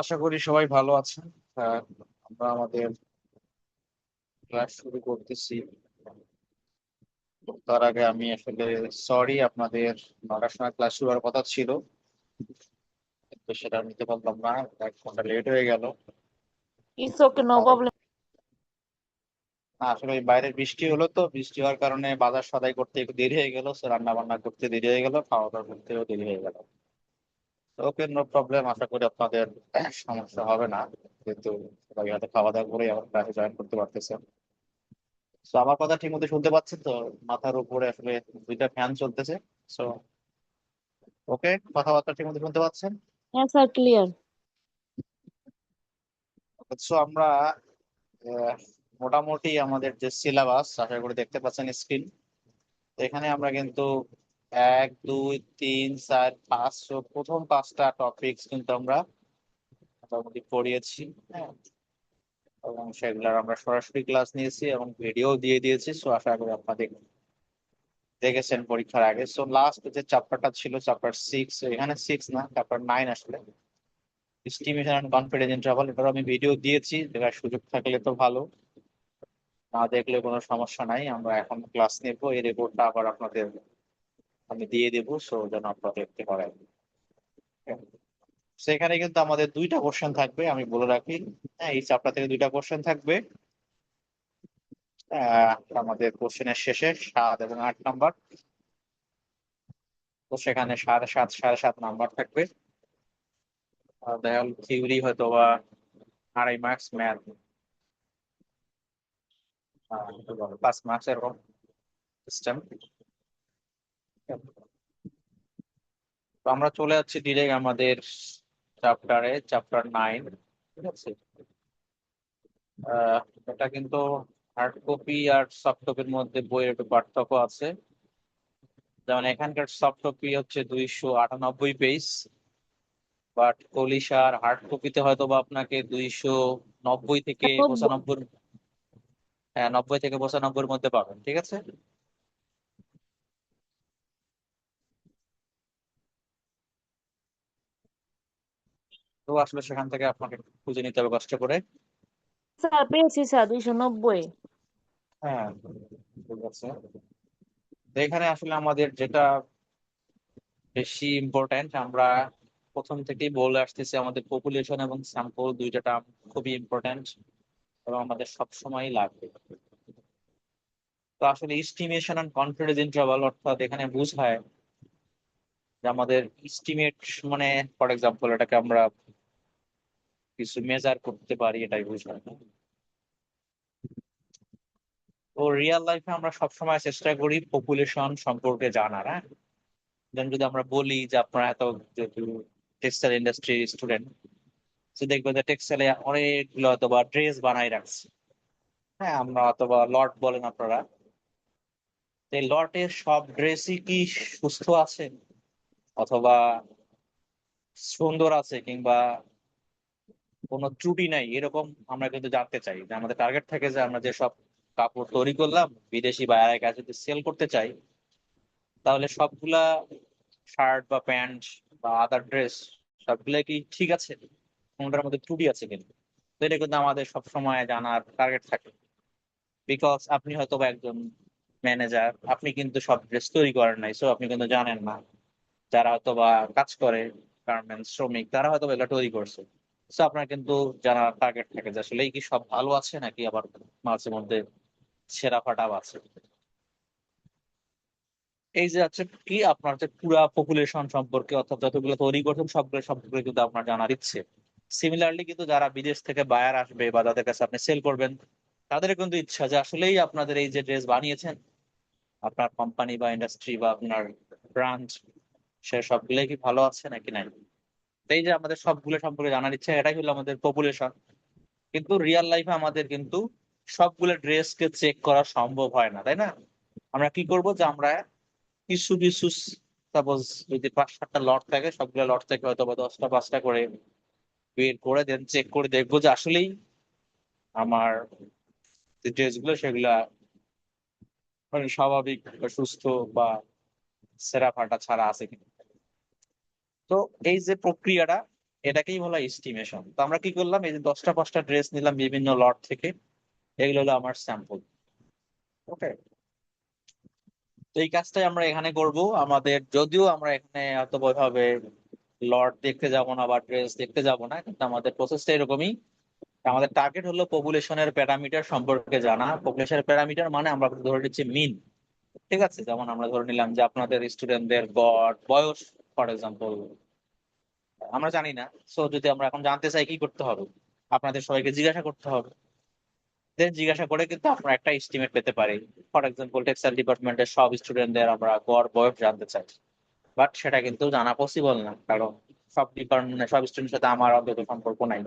আশা করি সবাই ভালো আছেন। আহ, আমরা আমাদের ক্লাস শুরু করতেছি। তার আগে আমি আসলে সরি, আপনাদের 9টার সময় ক্লাস শুরু হওয়ার কথা ছিল, তো সেটা নিতে পারলাম না। 1 ঘন্টা লেট হয়ে গেল। It's okay, no কারণ problem. আসলে ওই বাইরে বৃষ্টি হলো, তো বৃষ্টি হওয়ার কারণে বাজার সদাই করতে একটু দেরি হয়ে গেল, রান্না বান্না করতে দেরি হয়ে গেল, খাওয়া দাওয়া করতেও দেরি হয়ে গেল। ওকে, নো প্রবলেম। আশা করি আপনাদের সমস্যা হবে না, যেহেতু সবাই হয়তো খাওয়া দাওয়া করে আবার ক্লাসে জয়েন করতে পারতেছে। তো আমার কথা ঠিক মতো শুনতে পাচ্ছেন তো? মাথার উপরে আসলে 2টা ফ্যান চলতেছে। সো ওকে, কথাবার্তা ঠিক মতো শুনতে পাচ্ছেন? Yes, sir, clear. আমরা আহ, মোটামুটি আমাদের যে সিলেবাস, আশা করি দেখতে পাচ্ছেন স্ক্রিন। এখানে আমরা কিন্তু 1 2 3 4 5 প্রথম 5টা টপিকস কিন্তু আমরা মোটামুটি পড়িয়েছি। হ্যাঁ, এবং সেগুলোর আমরা সরাসরি ক্লাস নিয়েছি এবং ভিডিও দিয়ে দিয়েছি। সো আশা করি আপনাদের দেখেছেন পরীক্ষার আগে। সো লাস্ট যে চ্যাপ্টারটা ছিল চ্যাপ্টার 6, এখানে 6 না, চ্যাপ্টার 9 আসলে, এস্টিমেশন এন্ড কনফিডেন্স ইন্টারভাল। এটার আমি ভিডিও দিয়েছি, দেখার সুযোগ থাকলে তো ভালো, না দেখলে কোনো সমস্যা নাই। আমরা এখন ক্লাস নেব, এই রিপোর্টটা আবার আপনাদের আমি দিয়ে দেবো, সো যেন আপনারা দেখতে পারেন। সেখানে কিন্তু আমাদের 2টা কোশ্চেন থাকবে, আমি বলে রাখি। হ্যাঁ, এই চ্যাপ্টার থেকে 2টা কোশ্চেন থাকবে। আহ, আমাদের কোশ্চেনের শেষে 7 এবং 8 নাম্বার। তো সেখানে 7.5 7.5 নাম্বার থাকবে। আর দেখা গেল থিওরি হয়তো বা 2.5 মার্কস, ম্যাথ 5 মার্কস, এরকম সিস্টেম। তো আমরা চলে যাচ্ছি ডিরেক্ট আমাদের চ্যাপ্টার 9। ঠিক আছে। আহ, এটা কিন্তু হার্ড কপি আর সফট কপির মধ্যে বইয়ের একটু পার্থক্য আছে। যেমন এখানকার সফট কপি হচ্ছে 298 পেজ, বাট কলিশার হার্ড কপিতে হয়তো বা আপনাকে 290 থেকে 95। হ্যাঁ, 90 থেকে 95 মধ্যে পাবেন। ঠিক আছে। তো আসলে সেখান থেকে আপনাকে খুঁজে নিতে হবে কষ্ট করে। স্যার পেয়েছি স্যার 290। হ্যাঁ, ঠিক আছে। তো এখানে আসলে আমাদের যেটা বেশি ইম্পর্ট্যান্ট, আমরা প্রথম থেকেই বলে আসতেছি, আমাদের পপুলেশন এবং স্যাম্পল দুইটা টার্ম খুবই ইম্পর্ট্যান্ট এবং আমাদের সব সময় লাগবে। তো আসলে এস্টিমেশন এন্ড কনফিডেন্স ইন্টারভাল অর্থাৎ এখানে বোঝায় যে আমাদের এস্টিমেট, মানে ফর এক্সাম্পল এটাকে আমরা কিছু মেজার করতে পারি, এটাই বোঝায়। তো রিয়েল লাইফে আমরা সবসময় চেষ্টা করি পপুলেশন সম্পর্কে জানার। হ্যাঁ, যেমন যদি আমরা বলি যে আপনারা এত, যেহেতু টেক্সটাইল ইন্ডাস্ট্রি স্টুডেন্ট, তো দেখবেন যে টেক্সটাইলে অনেকগুলো অথবা ড্রেস বানাই রাখছে। হ্যাঁ, আমরা অথবা লট বলেন আপনারা, তো এই লটের সব ড্রেসই কি সুস্থ আছে অথবা সুন্দর আছে কিংবা কোনো ত্রুটি নাই, এরকম আমরা কিন্তু জানতে চাই। যে আমাদের টার্গেট থাকে যে আমরা যে সব কাপড় তৈরি করলাম বিদেশি বায়ারের কাছে যদি সেল করতে চাই, তাহলে সবগুলা শার্ট বা প্যান্ট বা আদার ড্রেস সবগুলা কি ঠিক আছে, কোনটার মধ্যে ত্রুটি আছে কিনা। তো এটা কিন্তু আমাদের সবসময় জানার টার্গেট থাকে। বিকজ আপনি হয়তো বা একজন ম্যানেজার, আপনি কিন্তু সব ড্রেস তৈরি করেন নাই, সো আপনি কিন্তু জানেন না যারা হয়তো বা কাজ করে, গার্মেন্টস শ্রমিক, তারা হয়তো বা এগুলো তৈরি করছে। তো আপনার কিন্তু জানার টার্গেট থাকে যে আসলে কি সব ভালো আছে নাকি আবার মাঝে মধ্যে ছেঁড়া ফাটাও আছে। এই যে হচ্ছে কি আপনার যে পুরা পপুলেশন সম্পর্কে অর্থাৎ যতগুলো তৈরি করছেন সবগুলো সম্পর্কে কিন্তু আপনার জানার ইচ্ছে। সিমিলারলি কিন্তু যারা বিদেশ থেকে বায়ার আসবে বা যাদের কাছে আপনি সেল করবেন, তাদের কিন্তু ইচ্ছা যে আসলেই আপনাদের এই যে ড্রেস বানিয়েছেন, আপনার কোম্পানি বা ইন্ডাস্ট্রি বা আপনার ব্রাঞ্চ, সে সবগুলোই কি ভালো আছে নাকি নাই। তো এই যে আমাদের সবগুলো সম্পর্কে জানার ইচ্ছা, এটাই হলো আমাদের পপুলেশন। কিন্তু রিয়েল লাইফে আমাদের কিন্তু সবগুলো ড্রেসকে চেক করা সম্ভব হয় না, তাই না? আমরা কি করব যে আমরা কিছু কিছু, সাপোজ যদি 5 7টা লট থাকে, সবগুলো লট থেকে হয়তো বা 10টা 5টা করে বের করে দেন চেক করে দেখবো যে আসলেই আমার যে ড্রেসগুলো সেগুলা মানে স্বাভাবিক বা সুস্থ বা ছেঁড়া ফাটা ছাড়া আছে কিনা। তো এই যে প্রক্রিয়াটা, এটাকেই বলা এস্টিমেশন। তো আমরা কি করলাম, এই যে 10টা ড্রেস নিলাম বিভিন্ন লট থেকে, এগুলো হলো আমার স্যাম্পল। ওকে, তো এই কাজটাই আমরা এখানে করব। আমাদের যদিও আমরা এখানে এত ভাবে লট দেখতে যাব না বা ড্রেস দেখতে যাব না, কিন্তু আমাদের প্রসেসটা এরকমই। আমাদের টার্গেট হলো পপুলেশনের প্যারামিটার সম্পর্কে জানা। পপুলেশনের প্যারামিটার মানে আমরা ধরে নিচ্ছি মিন। ঠিক আছে, যেমন আমরা ধরে নিলাম যে আপনাদের স্টুডেন্টদের গড় বয়স, ফর এক্সাম্পল, আমরা জানি না। সো যদি আমরা এখন জানতে চাই, কি করতে হবে? আপনাদের সবাইকে জিজ্ঞাসা করতে হবে। দেন জিজ্ঞাসা করে কিন্তু আমরা একটা এস্টিমেট পেতে পারি। ফর এক্সাম্পল, টেক্সটাইল ডিপার্টমেন্টের সব স্টুডেন্টদের আমরা গড় বয়স জানতে চাই, বাট সেটা কিন্তু জানা পসিবল না, কারণ সব ডিপার্টমেন্টের সব স্টুডেন্টের সাথে আমার অন্তত সম্পর্ক নাই।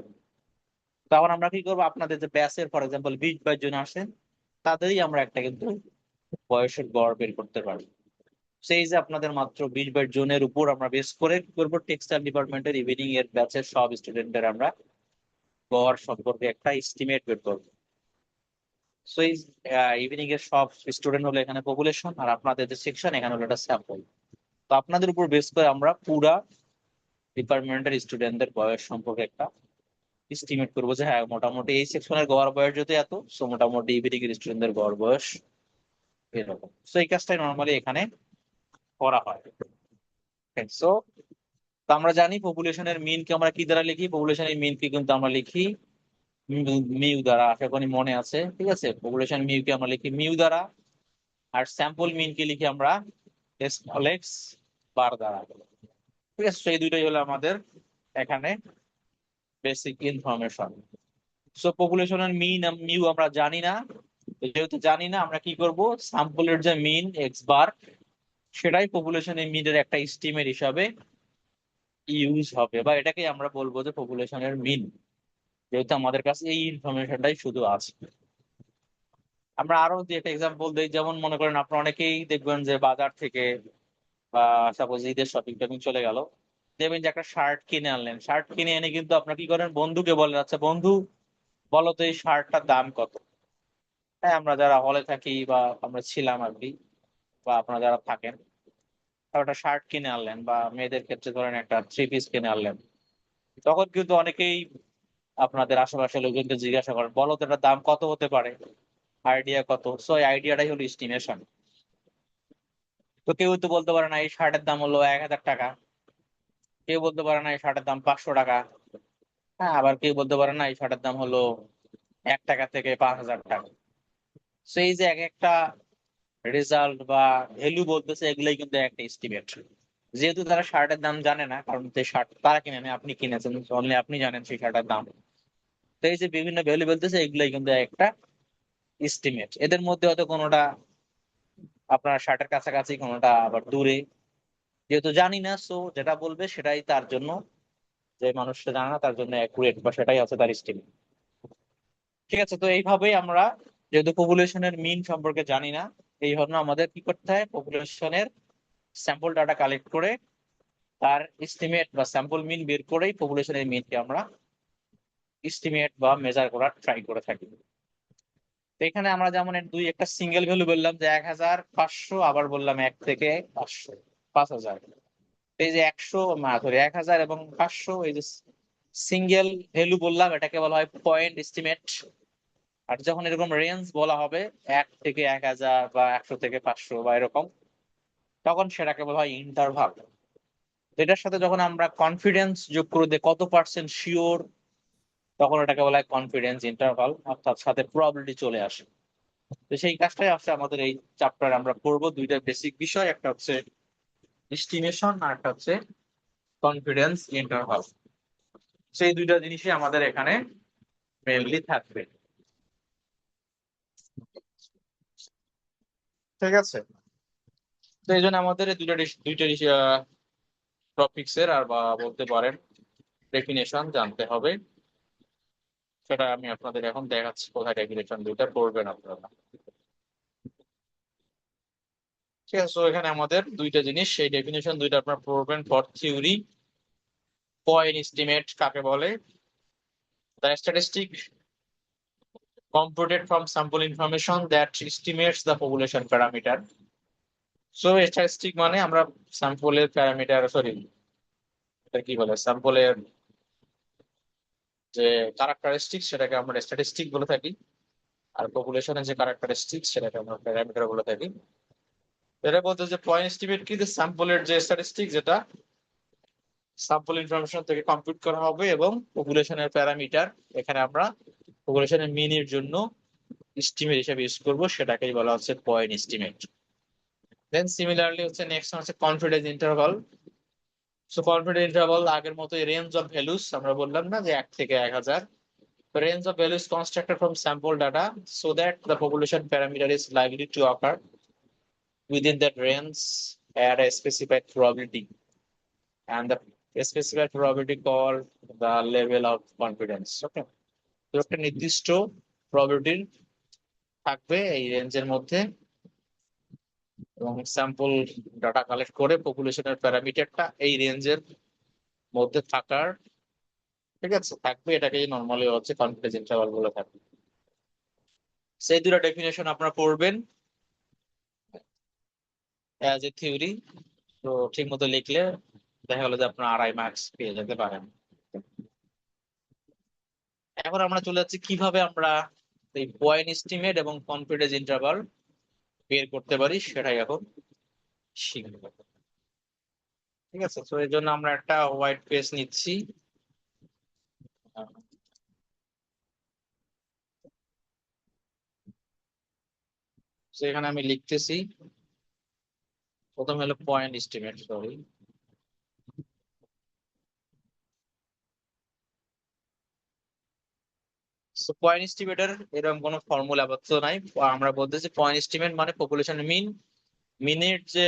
তখন আমরা কি করবো, আপনাদের যে ব্যাচের ফর এক্সাম্পল 20-22 জন আসেন, তাদেরই আমরা একটা কিন্তু বয়সের গড় বের করতে পারি। সেই যে আপনাদের মাত্র 20-22 জনের উপর আমরা বেস করে কি করবো, টেক্সটাইল ডিপার্টমেন্টের ইভিনিং এর ব্যাচের সব স্টুডেন্টদের আমরা গড় সম্পর্কে একটা এস্টিমেট বের করবো। সো এই ইভিনিং এর সব স্টুডেন্ট হলো এখানে পপুলেশন, আর আপনাদের যে সেকশন এখানে হলো একটা স্যাম্পল। তো আপনাদের উপর বেস করে আমরা পুরা ডিপার্টমেন্টের স্টুডেন্টদের বয়স সম্পর্কে একটা এস্টিমেট করবো, যে হ্যাঁ মোটামুটি এই সেকশনের গড় বয়স যদি এত, সো মোটামুটি ইভিনিং এর স্টুডেন্টদের গড় বয়স এরকম। সো এই কাজটাই নর্মালি এখানে করা হয়। সো আমরা জানি পপুলেশনের মিন কে আমরা কি দ্বারা লিখি, পপুলেশনের মিন কে কিন্তু আমরা লিখি মিউ দ্বারা। আশা করি মনে আছে। ঠিক আছে, পপুলেশন মিউ কে আমরা লিখি মিউ দ্বারা, আর স্যাম্পল মিন কে লিখি আমরা স্মল এক্স বার দ্বারা। ঠিক আছে, সেই দুইটাই হলো আমাদের এখানে বেসিক ইনফরমেশন। সো পপুলেশনের মিন মিউ আমরা জানি না, তো যেহেতু জানি না, আমরা কি করব, স্যাম্পলের যে মিন এক্স বার, সেটাই পপুলেশনের মিনের একটা এস্টিমেট হিসাবে ইউজ হবে, বা এটাকে আমরা বলবো যে পপুলেশনের মিন, যেহেতু আমাদের কাছে এই ইনফরমেশনটাই শুধু আছে। আমরা আরো যে একটা এক্সাম্পল দিই, যেমন মনে করেন আপনারা অনেকেই দেখবেন যে বাজার থেকে বা সাপোজ ঈদের শপিং টপিং চলে গেল, দেখবেন যে একটা শার্ট কিনে আনলেন। শার্ট কিনে এনে কিন্তু আপনার কি করেন, বন্ধুকে বলেন, আচ্ছা বন্ধু বলো তো এই শার্টটার দাম কত। হ্যাঁ, আমরা যারা হলে থাকি বা আমরা ছিলাম আর কি, বা আপনারা যারা থাকেন, তারা একটা শার্ট কিনে আনলেন, বা মেয়েদের ক্ষেত্রে ধরেন একটা থ্রি পিস কিনে আনলেন। তখন কিন্তু অনেকেই আপনাদের আশেপাশে লোকজনকে জিজ্ঞাসা করেন, বলো তো এটার দাম কত হতে পারে, আইডিয়া কত। সো এই আইডিয়াটাই হলো এস্টিমেশন। তো কেউ তো বলতে পারে না এই শার্টের দাম হলো 1,000 টাকা, কেউ বলতে পারে না এই শার্টের দাম 500 টাকা। হ্যাঁ, আবার কেউ বলতে পারে না এই শার্টের দাম হলো 1 টাকা থেকে 5,000 টাকা। তো এই যে এক একটা রেজাল্ট বা ভ্যালু বলতেছে, এগুলাই কিন্তু একটা এস্টিমেট। যেহেতু তারা শার্টের দাম জানে না, কারণ যে শার্ট তারা কিনে নেয়, আপনি কিনেছেন, অনলি আপনি জানেন সেই শার্টের দাম। তো এই যে বিভিন্ন ভ্যালু বলতেছে, এগুলাই কিন্তু একটা এস্টিমেট। এদের মধ্যে হয়তো কোনোটা আপনার শার্টের কাছাকাছি, কোনোটা আবার দূরে। যেহেতু জানি না, সো যেটা বলবে সেটাই তার জন্য, যে মানুষটা জানে না তার জন্য অ্যাকুরেট, বা সেটাই আছে তার এস্টিমেট। ঠিক আছে, তো এইভাবেই আমরা, যেহেতু পপুলেশনের মিন সম্পর্কে জানি না, এই জন্য আমাদের কি করতে হয়, পপুলেশনের স্যাম্পল ডাটা কালেক্ট করে তার এস্টিমেট বা স্যাম্পল মিন বের করেই পপুলেশনের মিনকে আমরা এস্টিমেট বা মেজার করার ট্রাই করে থাকি। তো এখানে আমরা যেমন একটা সিঙ্গেল ভ্যালু বললাম যে 1,500, আবার বললাম 1 থেকে 500, 5,000। এই যে 100, সরি 1,000 এবং 500, এই যে সিঙ্গেল ভ্যালু বললাম, এটাকে বলা হয় পয়েন্ট এস্টিমেট। আর যখন এরকম রেঞ্জ বলা হবে 1 থেকে 1,000 বা 100 থেকে 500 বা এরকম, তখন সেটাকে বলা হয় ইন্টারভাল। এটার সাথে যখন আমরা কনফিডেন্স যোগ করে দিই, কত পার্সেন্ট শিওর, তখন এটাকে বলা হয় কনফিডেন্স ইন্টারভাল, অর্থাৎ সাথে প্রবাবিলিটি চলে আসে। তো সেই কাজটাই আসছে আমাদের এই চ্যাপ্টারে আমরা পড়বো। দুইটা বেসিক বিষয়, একটা হচ্ছে এস্টিমেশন আর একটা হচ্ছে কনফিডেন্স ইন্টারভাল। সেই দুইটা জিনিসই আমাদের এখানে মেইনলি থাকবে। ঠিক আছে, তো এই জন্য আমাদের এই দুইটা টপিক্স এর, আর বা বলতে পারেন ডেফিনেশন জানতে হবে। সেটা আমি আপনাদের এখন দেখাচ্ছি, কোথায় ডেফিনেশন দুইটা পড়বেন আপনারা। ঠিক আছে, তো এখানে আমাদের দুইটা জিনিস, সেই ডেফিনেশন দুইটা আপনারা পড়বেন। ফর থিওরি, পয়েন্ট এস্টিমেট কাকে বলে, the statistic computed from sample information that estimates the population parameter. So statistic মানে আমরা স্যাম্পলের প্যারামিটার, সরি এটা কি বলে, স্যাম্পলের যে ক্যারেক্টারিস্টিক সেটাকে আমরা স্ট্যাটিস্টিক বলে থাকি, আর পপুলেশনের যে ক্যারেক্টারিস্টিক সেটাকে আমরা প্যারামিটার বলে থাকি। এটা বলতে যে পয়েন্ট এস্টিমেট কি, যে স্যাম্পলের যে স্ট্যাটিস্টিক, যেটা স্যাম্পল ইনফরমেশন থেকে কম্পিউট করা হবে, এবং পপুলেশনের প্যারামিটার এখানে আমরা পপুলেশনের মিনের জন্য এস্টিমেট হিসেবে ইউজ করবো, সেটাকেই বলা হচ্ছে পয়েন্ট এস্টিমেট। দেন সিমিলারলি হচ্ছে নেক্সট হচ্ছে confidence interval. So confidence interval আগের মতো রেঞ্জ অফ ভ্যালুস, আমরা বললাম না যে 1 থেকে 1000, range of values constructed from sample data so that the population parameter is likely to occur within that range at a specified probability, and the specified probability called the level of confidence. Okay, তো একটা নির্দিষ্ট probability থাকবে এই রেঞ্জের মধ্যে, এবং sample data collect করে পপুলেশনের প্যারামিটারটা এই রেঞ্জের মধ্যে থাকার, ঠিক আছে, থাকবে, এটাকেই নর্মালি হচ্ছে কনফিডেন্স ইন্টারভাল বলে থাকবে। সেই দুটো ডেফিনেশন আপনারা পড়বেন অ্যাজ এ থিওরি। তো ঠিক মতো লিখলে দেখা গেলো যে আপনার 2.5 মার্কস পেয়ে যেতে পারেন। এখন আমরা চলে যাচ্ছি কিভাবে আমরা এই পয়েন্ট এস্টিমেট এবং কনফিডেন্স ইন্টারভাল বের করতে পারি, সেটাই এখন শিখবো। ঠিক আছে, তো এর জন্য আমরা একটা হোয়াইট পেজ নিচ্ছি। তো এখানে আমি লিখতেছি, প্রথম হলো পয়েন্ট এস্টিমেট, সরি। পয়েন্ট এস্টিমেটের এরকম কোনো ফর্মুলা আপাতত নাই। আমরা বলতেছি পয়েন্ট এস্টিমেট মানে পপুলেশন মিন, মিনের যে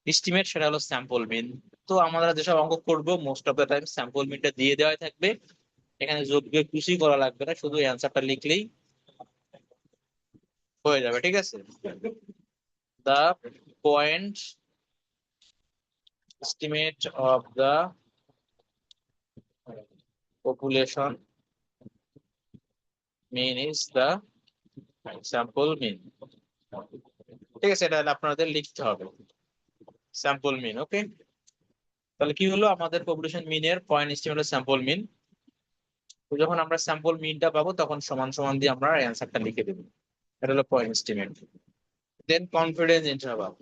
এস্টিমেট সেটা হলো স্যাম্পল মিন। তো আমরা যেসব অঙ্ক করব most of the time sample মিনটা দিয়ে দেওয়াই থাকবে, এখানে যোগ বিয়োগ কিছুই করা লাগবে না, শুধু অ্যান্সারটা লিখলেই হয়ে যাবে। ঠিক আছে, the point estimate of the population mean is the sample mean. ঠিক আছে, এটা আপনাদের লিখতে হবে, স্যাম্পল মিন। ওকে, তাহলে কি হলো, আমাদের পপুলেশন মিনের পয়েন্ট এস্টিমেট হলো স্যাম্পল মিন। তো যখন আমরা স্যাম্পল মিনটা পাবো তখন সমান সমান দিয়ে আমরা অ্যান্সারটা লিখে দেবো, এটা হলো point estimate. Then confidence interval.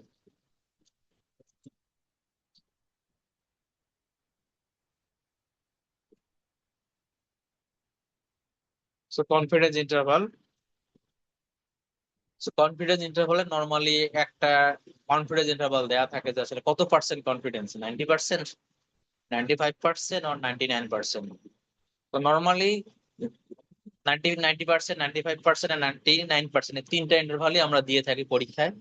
So confidence interval, confidence ইন্টারভালে নর্মালি একটা কনফিডেন্স ইন্টারভাল দেয়া থাকে যে আসলে কত পার্সেন্ট কনফিডেন্স, 90%, 95% আর 99%। তো নর্মালি 90%, 95% আর 99%, এই তিনটা ইন্টারভালই আমরা দিয়ে থাকি পরীক্ষায়।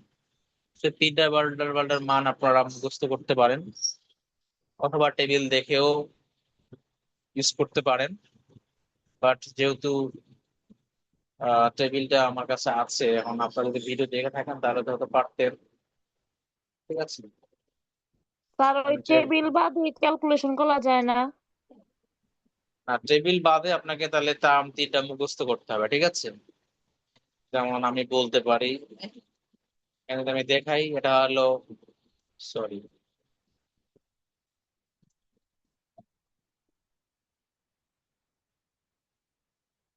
সে তিনটা ইন্টারভালটার মান আপনারা মুখস্থ করতে পারেন, অথবা টেবিল দেখেও ইউজ করতে পারেন। বাট যেহেতু টেবিলটা আমার কাছে আছে, এখন আপনারা যদি ভিডিও দেখে থাকেন তাহলে তো হয়তো পারতেন। ঠিক আছে, স্যার ওই আমি টেবিল বাদে ক্যালকুলেশন করা যায় না? আর টেবিল বাদে আপনাকে তাহলে টার্ম তিনটা মুখস্থ করতে হবে। ঠিক আছে, যেমন আমি বলতে পারি, এখানে আমি দেখাই, এটা হলো, সরি,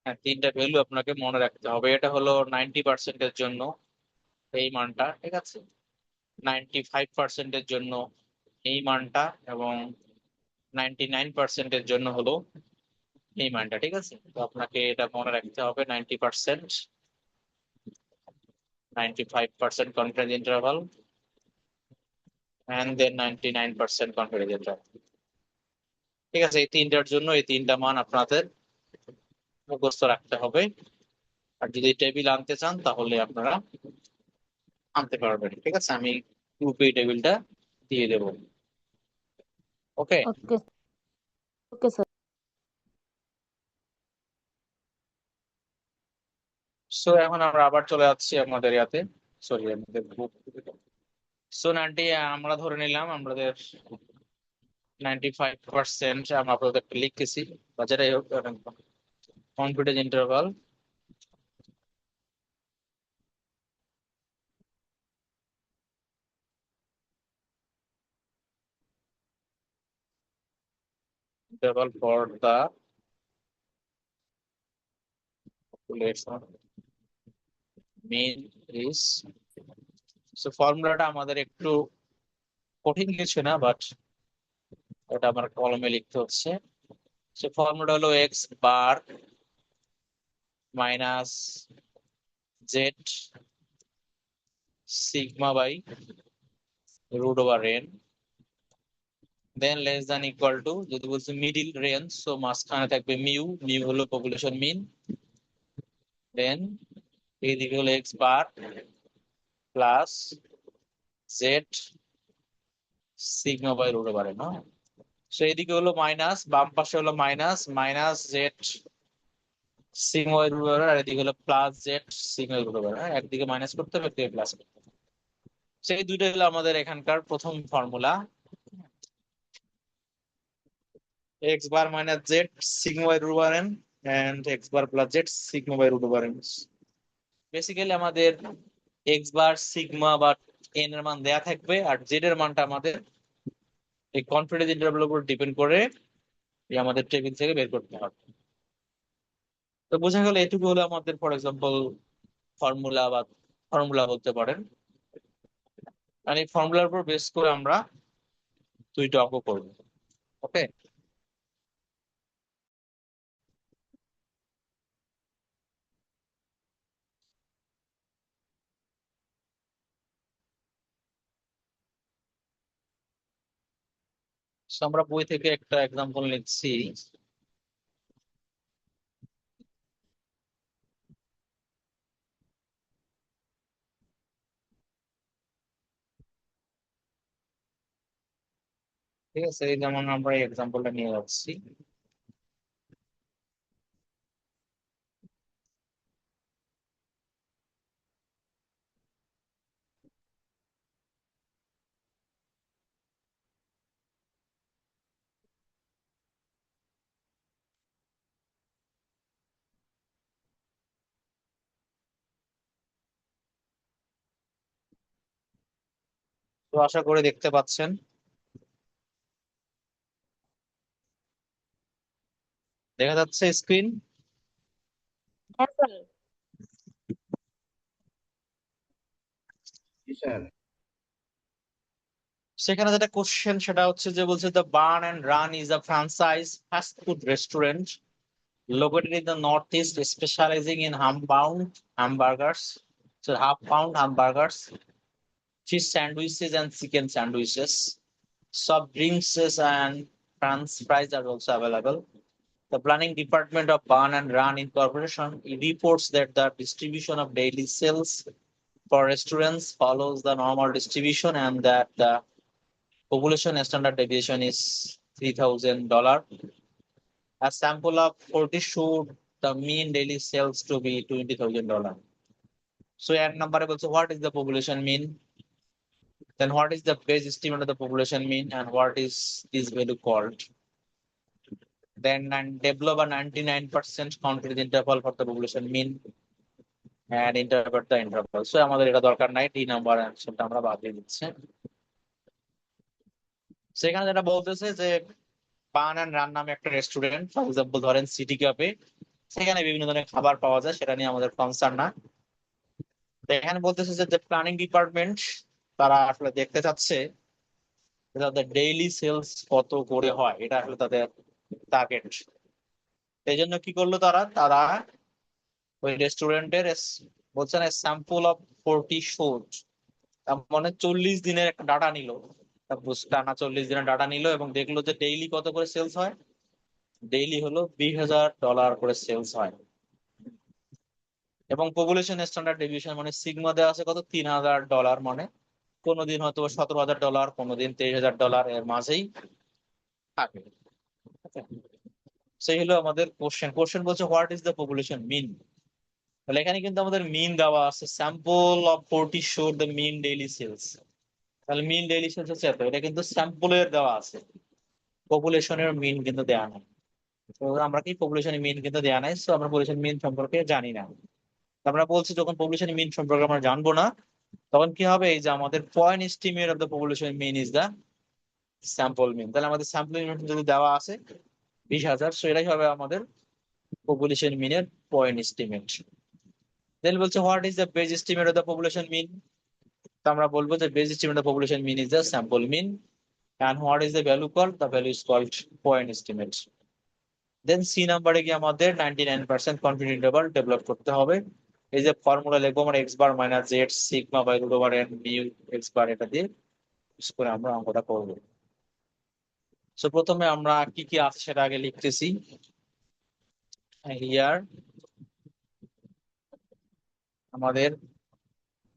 হ্যাঁ, তিনটা ভ্যালু আপনাকে মনে রাখতে হবে। এটা হলো 90%-এর জন্য এই মানটা, ঠিক আছে, 95%-এর জন্য এই মানটা, এবং 99%-এর জন্য হলো এই মানটা। ঠিক আছে, তো আপনাকে এটা মনে রাখতে হবে, 90%, 95% confidence interval, and then 99% confidence interval. ঠিক আছে, এই তিনটার জন্য এই তিনটা মান আপনাদের মুখস্থ রাখতে হবে। আর যদি টেবিল আনতে চান তাহলে আপনারা আনতে পারবেন। ঠিক আছে, আমি গ্রুপে এই টেবিলটা দিয়ে দেবো। ওকে, ওকে, ওকে স্যার। সো এখন আমরা আবার চলে যাচ্ছি আমাদের ইয়াতে, সরি, আমাদের গ্রুপ। সো 90 আমরা ধরে নিলাম আমাদের 95% আমরা আপনাদের লিখতেছি, বা যেটাই হোক, confidence interval interval for the population mean is, so ফর্মুলাটা আমাদের একটু কঠিন কিছু না, বাট ওটা আমার কলমে লিখতে হচ্ছে। সে ফর্মুলাটা হলো X bar minus Z sigma by root over N, then less than equal to, যদি বলছে মিডিল রেঞ্জ, সো মাঝখানে থাকবে মিউ, মিউ হলো পপুলেশন মিন, দেন এইদিকে হলো X bar plus Z sigma by root over N. So এইদিকে হলো minus, বাম পাশে হলো minus minus Z sigma by root over, আর এদিকে হলো plus Z sigma by root over. একদিকে মাইনাস করতে হবে, একদিকে প্লাস করতে হবে। সেই দুইটা হলো আমাদের এখানকার প্রথম formula, x bar minus z sigma by root over n and x bar plus z sigma by root over n. Basically আমাদের x বার সিগমা বা n এর মান দেয়া থাকবে, আর z এর মানটা আমাদের এই কনফিডেন্স ইন্টারভ্যালের উপর ডিপেন্ড করে আমাদের টেবিল থেকে বের করতে হবে। তো বোঝা গেল এটুকু হলো আমাদের ফর এক্সাম্পল ফর্মুলা বলতে পারেন। আর এই ফর্মুলার উপর বেস করে আমরা দুইটা অঙ্ক করবো। ওকে, আমরা বই থেকে একটা এক্সাম্পল নিচ্ছি। ঠিক আছে, এই যেমন আমরা এই এক্সাম্পলটা নিয়ে যাচ্ছি। তো আশা করে দেখতে পাচ্ছেন, দেখা যাচ্ছে স্ক্রিন। হ্যাঁ স্যার। জি স্যার। সেখানে যেটা কোশ্চেন সেটা হচ্ছে যে বলছে the barn and run is a franchise fast food restaurant located in the northeast specializing in half pound hamburgers, fish sandwiches and chicken sandwiches. Soft drinks and french fries are also available. The planning department of Barn and Run Incorporation reports that the distribution of daily sales for restaurants follows the normal distribution and that the population standard deviation is $3,000. A sample of 40 showed the mean daily sales to be $20,000. So at number also, what is the population mean? Then what is the base estimate of the population mean and what is this value called? Then and develop a 99% confidence interval for the population mean and interpret the interval. So আমাদের এটা দরকার নাই, D number অ্যানসারটা আমরা বাদ দিয়ে দিচ্ছি। সেখানে যেটা বলতেছে যে পান এন্ড রান নামে একটা রেস্টুরেন্ট, ফর এক্সাম্পল ধরেন সিটি ক্যাফে, সেখানে বিভিন্ন ধরনের খাবার পাওয়া যায়, সেটা নিয়ে আমাদের কনসার্ন না। তো এখানে বলতেছে যে প্ল্যানিং ডিপার্টমেন্ট তারা আসলে দেখতে চাচ্ছে তাদের ডেইলি সেলস কত করে হয়, এটা আসলে তাদের টার্গেট। এই জন্য কি করলো তারা তারা ওই রেস্টুরেন্টের বলছে না স্যাম্পল অফ 40 শোজ, মানে 40 দিনের একটা ডাটা নিল, টানা 40 দিনের ডাটা নিল এবং দেখলো যে ডেইলি কত করে সেলস হয়। ডেইলি হলো $20,000 করে সেলস হয়। এবং পপুলেশন স্ট্যান্ডার্ড ডেভিয়েশন মানে সিগমা দেওয়া আছে কত, $3,000, মানে কোনোদিন হয়তো $17,000, কোনোদিন $23,000 এর মাঝেই থাকে। সেই হলো আমাদের কোশ্চেন বলছে what is the population mean. তাহলে এখানে কিন্তু আমাদের মিন দেওয়া আছে, sample of 40 show the mean daily sales. তাহলে মিন ডেইলি সেলস হচ্ছে এত, এটা কিন্তু স্যাম্পলের দেওয়া আছে, পপুলেশনের মিন কিন্তু দেওয়া নাই। তো আমরা কি পপুলেশনের মিন কিন্তু দেওয়া নাই, তো আমরা পপুলেশন মিন সম্পর্কে জানি না। আমরা বলছি যখন পপুলেশন মিন সম্পর্কে আমরা জানবো না, তখন কি হবে, এই যে আমাদের point estimate of the population mean is the sample mean. তাহলে আমাদের স্যাম্পল মিন যদি দেওয়া আছে 20,000, সো এটাই হবে আমাদের পপুলেশন মিনের পয়েন্ট এস্টিমেট। দেন বলছে what is the base estimate of the population mean. তো আমরা বলবো যে base estimate of population mean is the sample mean, and what is the value called? The value is called point estimate. Then C নাম্বারে গিয়ে আমাদের 99% confident interval develop করতে হবে। এই যে ফর্মুলা লিখবো আমরা X bar minus Z sigma by root over N mu X bar, এটা দিয়ে ইউজ করে আমরা অঙ্কটা করবো। সো প্রথমে আমরা কি কি আছে সেটা আগে লিখতেছি। হিয়ার আমাদের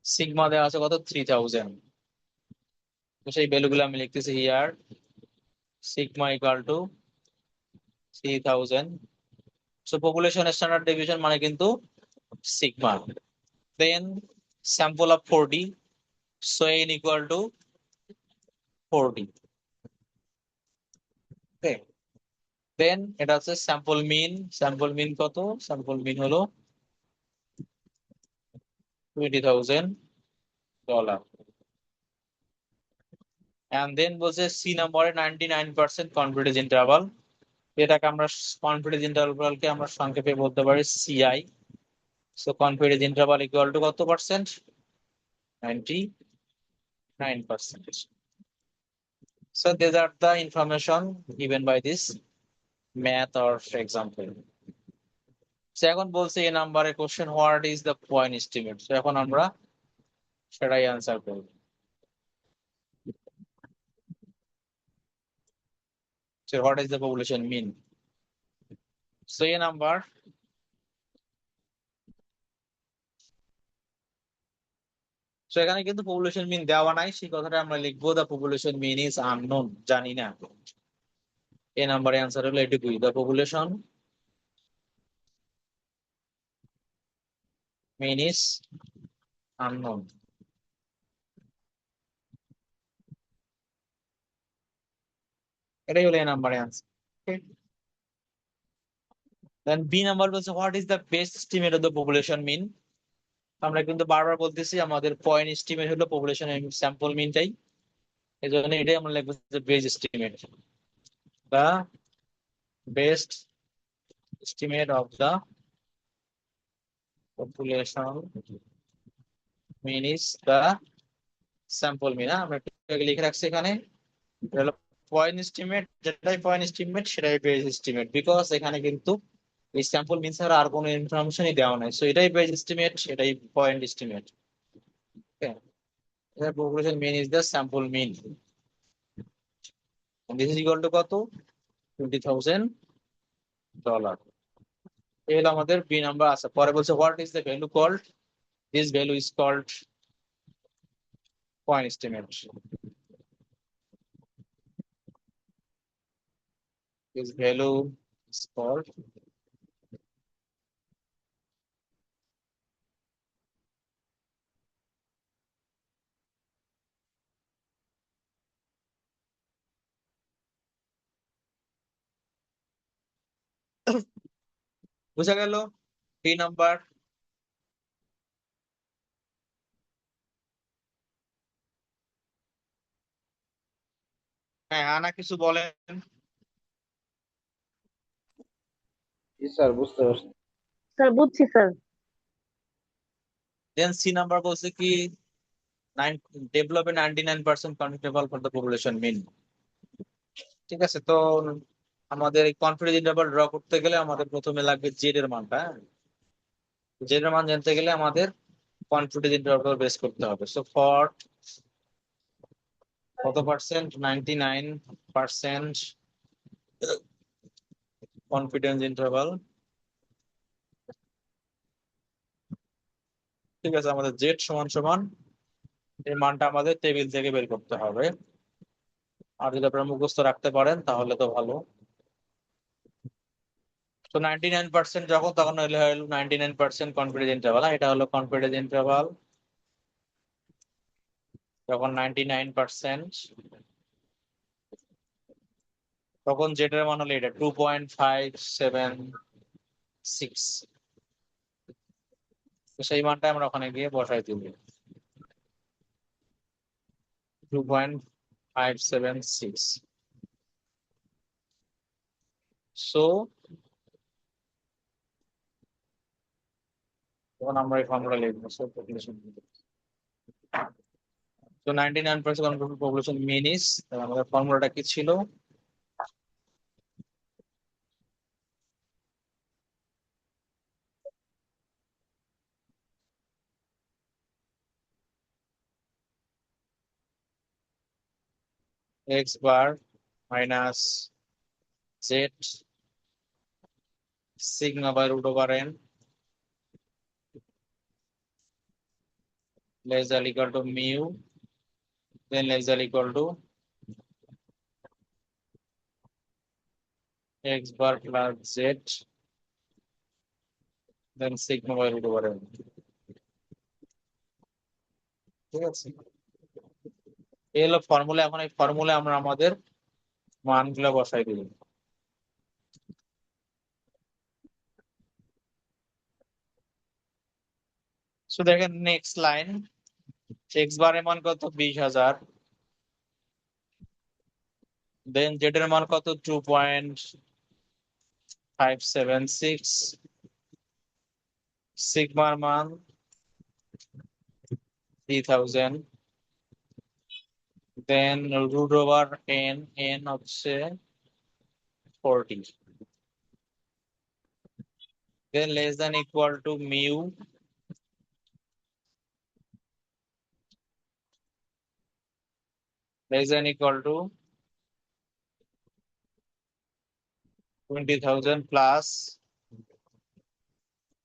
সিগমা দেওয়া আছে কত, 3000। তো সেই ভ্যালুগুলো আমি লিখতেছি here sigma equal to 3000। So population standard deviation মানে কিন্তু sigma. Then sample of 40, so n equal to 40। Okay, then এটা হচ্ছে স্যাম্পল মিন। স্যাম্পল মিন কত? স্যাম্পল মিন হলো $20,000। এন্ড দেন বলছে সি নাম্বারে 99% কনফিডেন্স ইন্টারভাল। এটাকে আমরা কনফিডেন্স ইন্টারভালকে আমরা সংক্ষেপে বলতে পারি CI. So confidence interval equal to কত percent? 99%। So these are the information given by this math or example. So এখন বলছে এই নাম্বারে question what is the point estimate. তো এখন আমরা সেটাই অ্যান্সার করব। So what is the population mean? So এই নাম্বার, তো এখানে কিন্তু পপুলেশন মিন দেওয়া নাই, সেই কথাটা আমরা লিখবো the population mean is unknown, জানি না। এই নাম্বারে অ্যান্সার হলো এটুকুই, the population mean is unknown. এটাই হলো এই নাম্বারে অ্যান্সার। দেন বি নাম্বার বলছে what is the best estimate of the population mean. আমরা কিন্তু বারবার বলতেছি আমাদের পয়েন্ট এস্টিমেট হলো পপুলেশন স্যাম্পল মিনটাই, এই জন্য এটাই আমরা লিখবো যে best estimate. The best estimate of the population mean is the sample mean। আমরা একটু লিখে রাখছি এখানে, পয়েন্ট এস্টিমেট, যেটাই পয়েন্ট এস্টিমেট সেটাই বেস এস্টিমেট, বিকজ এখানে কিন্তু এই স্যাম্পল মিন ছাড়া আর কোনো ইনফরমেশনই দেওয়া নাই। সো এটাই বেস এস্টিমেট, এটাই point estimate. Okay, population mean is the sample mean, this is equal to কত? $20,000। এই হলো আমাদের বি নাম্বার আছে। পরে বলছে what is the value called, this value is called point estimate. This value is called বুঝা গেল বি নাম্বার। হ্যাঁ, আনা কিছু বলেন। জি স্যার, বুঝতে পারছি। স্যার বুঝছি স্যার। দেন সি নাম্বার বলছে কি ডেভেলপে 99% কনফিডেবল ফর দ্য পপুলেশন মিন। ঠিক আছে, তো আমাদের এই কনফিডেন্স ইন্টারভাল ড্র করতে গেলে আমাদের প্রথমে লাগবে জেড এর মানটা। জেড এর মান জানতে গেলে আমাদের কনফিডেন্স ইন্টারভাল বেস করতে হবে। সো ফর কত পার্সেন্ট? 99% confidence interval. ঠিক আছে, আমাদের জেড সমান সমান এই মানটা আমাদের টেবিল থেকে বের করতে হবে। আর যদি আপনারা মুখস্থ রাখতে পারেন তাহলে তো ভালো। তো 99% যখন, তখন হলো 99% কনফিডেন্স ইন্টারভাল। এটা হলো কনফিডেন্স ইন্টারভাল যখন 99%, তখন যেটার মান হলো এটা 2.576। তো সেই মানটা আমরা ওখানে গিয়ে বসাই দিব, 2.576। সো তখন আমরা এই ফর্মুলা লিখবো। সো পপুলেশন, তো 99% পপুলেশন মিন ইজ, আমাদের ফর্মুলাটা কি ছিল? X bar minus Z sigma by root over N less than equal to mu, then less than equal to x bar plus z, then sigma by root over n। ঠিক আছে, এই হলো formula. এখন এই ফর্মুলা আমরা আমাদের মানগুলো বসাই দিব। সো দেখেন নেক্সট লাইন, এক্স বারের মান কত? 20,000। দেন জেড এর মান কত? 2.576। সিগমার মান 3000। দেন রুট ওভার এন, এন হচ্ছে 40। দেন less than equal to mu, less than equal to 20,000 plus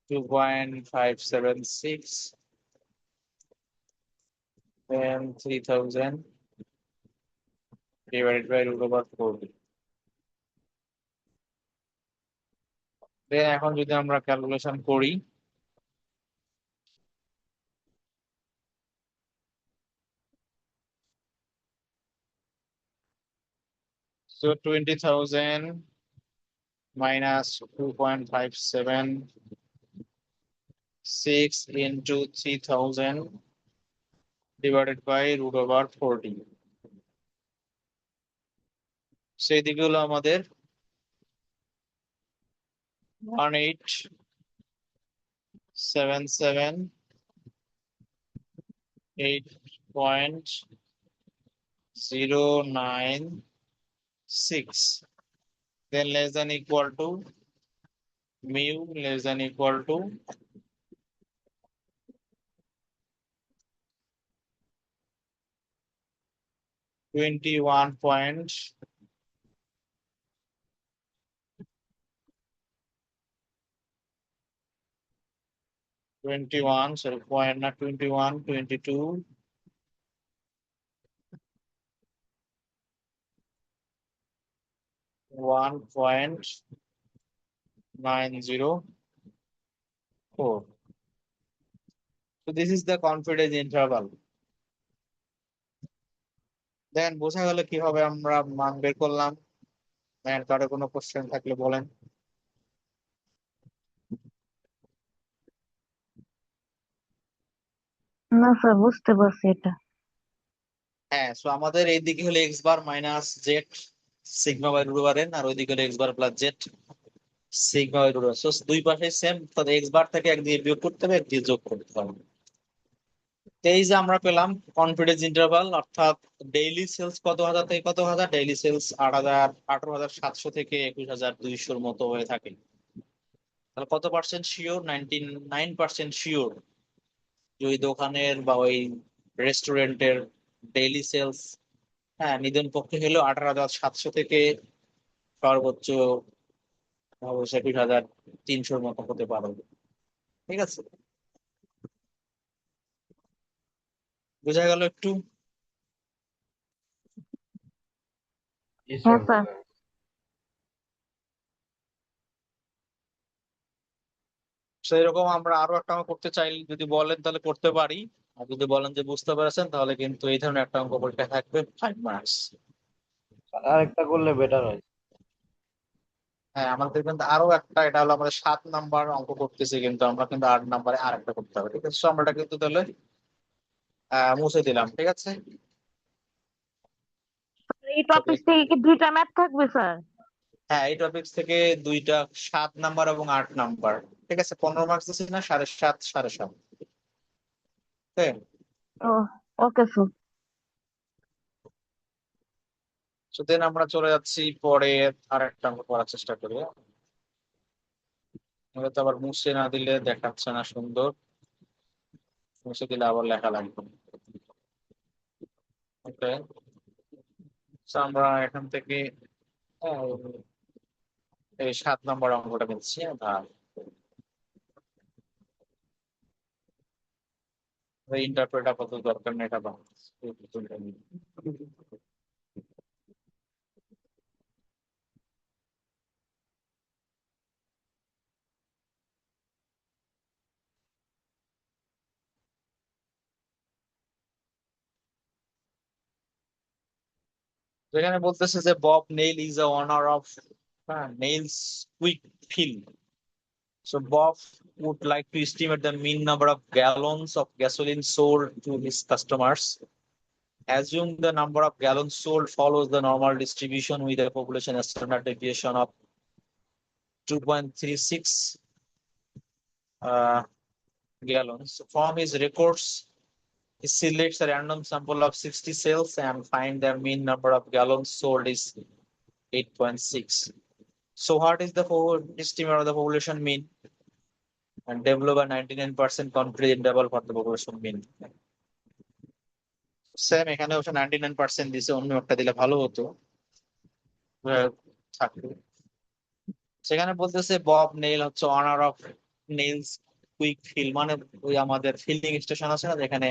2.576, then 3,000 divided by root over 40। Then এখন যদি আমরা ক্যালকুলেশন করি, so 20,000 minus 2.576 into 3,000 divided by root over 40। সেই দিকে হলো আমাদের 1877.096, then less than equal to mu, less than equal to 21. 21, sorry, point not 21, 22, 1.904. So this is the confidence interval. Then বোঝা গেল কিভাবে আমরা মান বের করলাম। And কারো কোনো কোশ্চেন থাকলে বলেন। না স্যার, বুঝতে পারছি এটা। হ্যাঁ, সো আমাদের এইদিকে হলো X bar minus Z sigma by root over N, আর ওইদিকে হলো X bar plus Z sigma by root over. So দুই পাশে সেম, তাহলে এক্স বার থেকে একদিকে বিয়োগ করতে হবে, একদিকে যোগ করতে হবে। এই যে আমরা পেলাম কনফিডেন্স ইন্টারভাল, অর্থাৎ ডেইলি সেলস কত হাজার থেকে কত হাজার? ডেইলি সেলস 8,000, 18,700 থেকে 21,200 মতো হয়ে থাকে। তাহলে কত পার্সেন্ট শিওর? 99% শিওর যে ওই দোকানের বা ওই রেস্টুরেন্টের ডেইলি সেলস, হ্যাঁ, নিদেন পক্ষে হলো 18,700 থেকে সর্বোচ্চ 21,300 মতো হতে পারবে। ঠিক আছে, বোঝা গেল একটু? জি হ্যাঁ স্যার। স্যার। সেরকম আমরা আরো একটা অঙ্ক করতে চাই, যদি বলেন তাহলে করতে পারি। আর যদি বলেন যে বুঝতে পেরেছেন, তাহলে কিন্তু এই ধরনের একটা অঙ্ক পরীক্ষা থাকবে 5 মার্কস। আরেকটা করলে বেটার হয়। হ্যাঁ, আমাদের কিন্তু আরো একটা, এটা হলো আমাদের 7 নাম্বার অঙ্ক করতেছি, কিন্তু আমরা কিন্তু 8 নাম্বারে আর একটা করতে হবে। ঠিক আছে, So আমরা এটা কিন্তু তাহলে মুছে দিলাম। ঠিক আছে, এই টপিক থেকে কি 2টা ম্যাথ থাকবে স্যার? হ্যাঁ, এই টপিক থেকে দুইটা, 7 নাম্বার এবং 8 নাম্বার। ঠিক আছে, 15 মার্কস দিচ্ছি না, 7.5 7.5। ওকে। Oh, okay, sir. তো দেন আমরা চলে যাচ্ছি পরে, আর একটা আমরা পড়ার চেষ্টা করি। তো আবার মুছে না দিলে দেখাচ্ছে না সুন্দর, মুছে দিলে আবার লেখা লাগবে। ওকে, আমরা এখান থেকে আহ, এই 7 নম্বর অঙ্কটা নিচ্ছি। ইন্টারপ্রেট আপাতত দরকার নেই, এটা বাদ। যেখানে বলতেছে যে Bob Nail is a owner of Nails Quick Fill, so Bob would like to estimate the mean number of gallons of gasoline sold to his customers. Assume the number of gallons sold follows the normal distribution with a population standard deviation of 2.36 gallons. From his records, he selects a random sample of 60 cells and find the mean number of gallons sold is 8.6. So what is the estimate of the population mean? And develop a 99% confidence interval for the population mean. Same এখানে অবশ্য 99% দিছে, অন্য একটা দিলে ভালো হতো। থাকতো। সেখানে বলতেছে বব নেইল হচ্ছে owner of Nails Quick Fill, মানে ওই আমাদের ফিলিং স্টেশন আছে না, যেখানে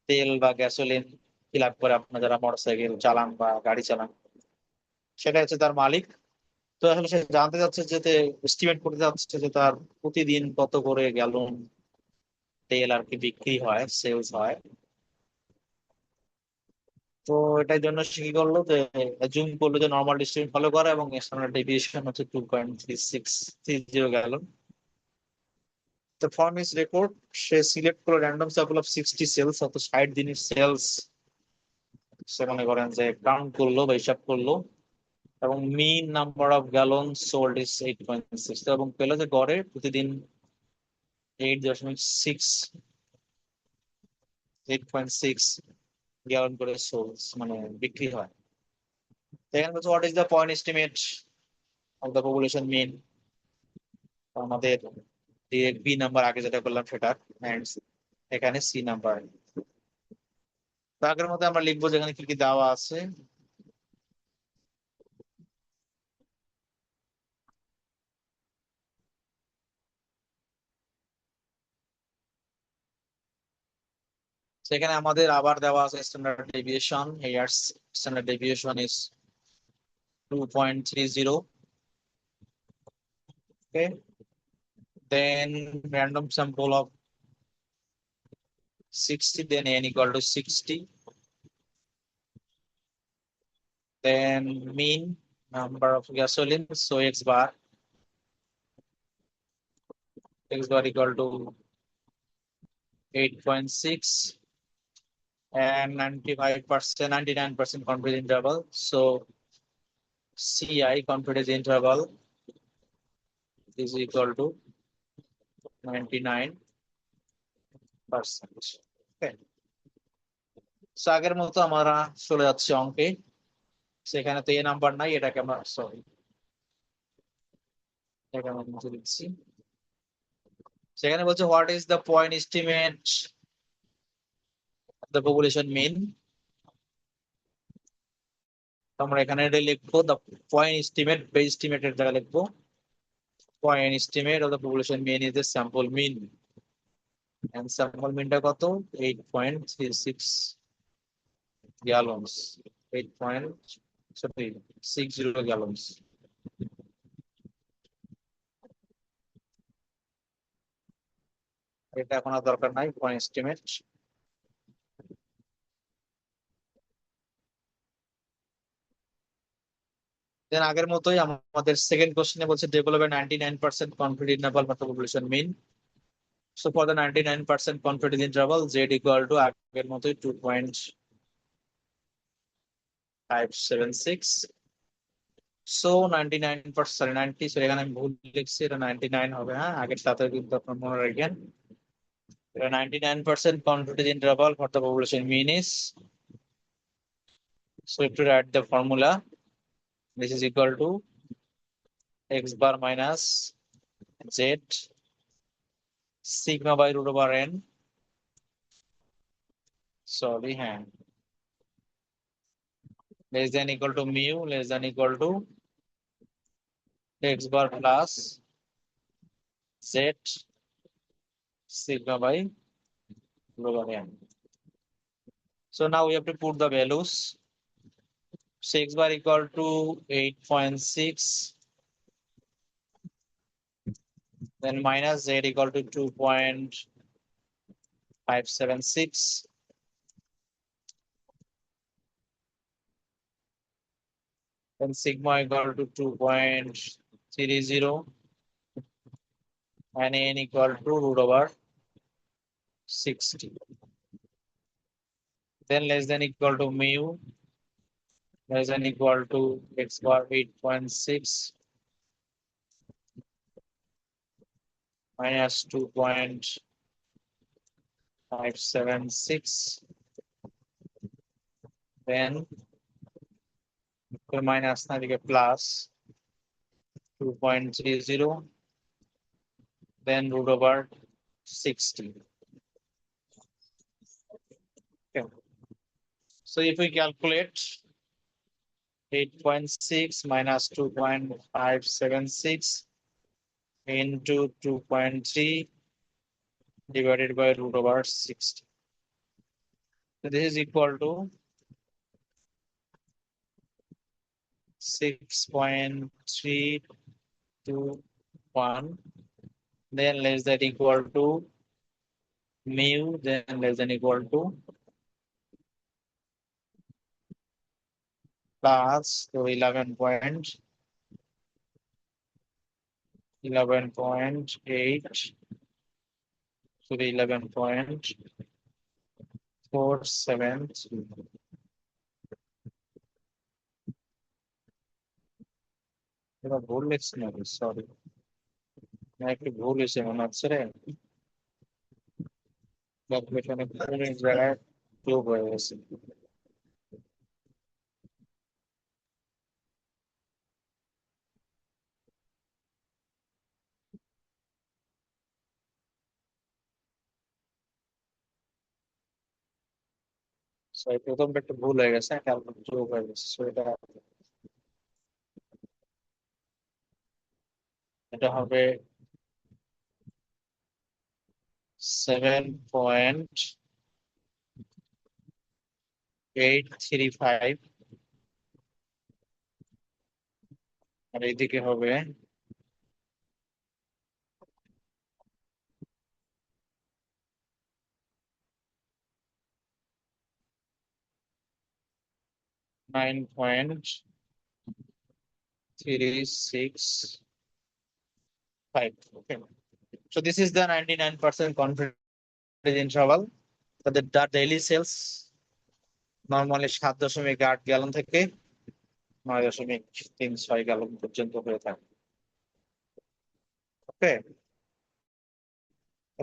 তেল বা গ্যাসোলিন ফিল আপ করে আপনার যারা মোটরসাইকেল চালান বা গাড়ি চালান, সেটা হচ্ছে তার মালিক। তো আসলে সে জানতে চাচ্ছে যে, এস্টিমেট করতে চাচ্ছে যে তার প্রতিদিন কত করে গ্যালন তেল আর কি বিক্রি হয়, সেলস হয়। তো এটার জন্য সে কি করলো, যে জুম করলো যে নর্মাল ডিস্ট্রিবিউশন ফলো করা এবং স্ট্যান্ডার্ড ডেভিয়েশন হচ্ছে 2.3630 গ্যালন। তো from his record say select করলো র্যান্ডম স্যাম্পল অফ 60 সেলস, অর্থাৎ 60 দিনের সেলস সে মনে করেন যে কাউন্ট করলো বা হিসাব করলো, এবং মিন নাম্বার অফ গ্যালন সোল্ড ইস 8.6, এবং পেলো যে গড়ে প্রতিদিন 8.6 গ্যালন করে সোলস মানে বিক্রি হয়। এখানে বলছে what is the point estimate of the population mean. আমাদের বি নাম্বার আগে যেটা করলাম সেটা, and এখানে সি নাম্বার। আগের মধ্যে আমরা লিখবো যেখানে কি কি দেওয়া আছে। সেখানে আমাদের আবার দেওয়া আছে standard deviation, here standard deviation is 2.30। Okay, then random sample of 60, then n equal to 60, then mean number of gasoline, so x bar equal to 8.6, and 95%, 99% confidence interval, so CI confidence interval is equal to 99%. Okay, so আগের মতো আমরা চলে যাচ্ছি অঙ্কে। সেখানে তো এ number নাই, এটাকে আমরা সরি এটাকে আমরা মুছে দিচ্ছি। সেখানে বলছে what is the point estimate the population mean. আমরা এখানে এটা লিখবো দ্য পয়েন্ট এস্টিমেট, বেস এস্টিমেটের জায়গায় লিখবো point estimate of the population mean is the sample mean, and sample মিনটা কত, 8.36 গ্যালনস, 8.60 গ্যালনস। এটা এখন আর দরকার নাই পয়েন্ট এস্টিমেট। দেন আগের মতোই আমাদের সেকেন্ড কোশ্চেনে বলছে develop 99% confidence interval for population mean. So for the 99% confidence interval Z equal to আগের মতোই 2.576, সো 99%, 90, সরি এখানে আমি ভুল লিখছি, এটা 99 হবে। হ্যাঁ, আগের সাথে কিন্তু আপনার মনে রাখবেন, এটা 99% confidence interval for the population mean is, so if to write the formula, this is equal to x bar minus z sigma by root over n, sorry, হ্যাঁ, less than equal to mu less than equal to x bar plus z sigma by root over n. So now we have to put the values. So x bar equal to 8.6, then minus z equal to 2.576, then sigma equal to 2.30, and n equal to root over 60. Then less than equal to mu less than equal to x bar 8.6 minus 2.576, then minus plus 2.30, then root over 60. Okay. So if we calculate 8.6 minus 2.576 into 2.3 divided by root over 60. So this is equal to 6.321, then less than equal to mu, then less than equal to plus, so 11.8 to the 11.473. এটা ভুল লিখছি নাকি, sorry, না একটু ভুল হয়েছে মনে হচ্ছে রে, ক্যালকুলেশনে ভুল জায়গায় যোগ হয়ে গেছে। সরি, প্রথমটা একটু ভুল হয়ে গেছে, ক্যালকুলেশন যোগ হয়ে গেছে, সো এটা এটা হবে 7.835, আর এইদিকে হবে 9.365. Okay. So this is the 99% confidence interval. So the daily sales normally 7.8 gallon থেকে 9.36 গ্যালন পর্যন্ত হয়ে থাকে। ওকে,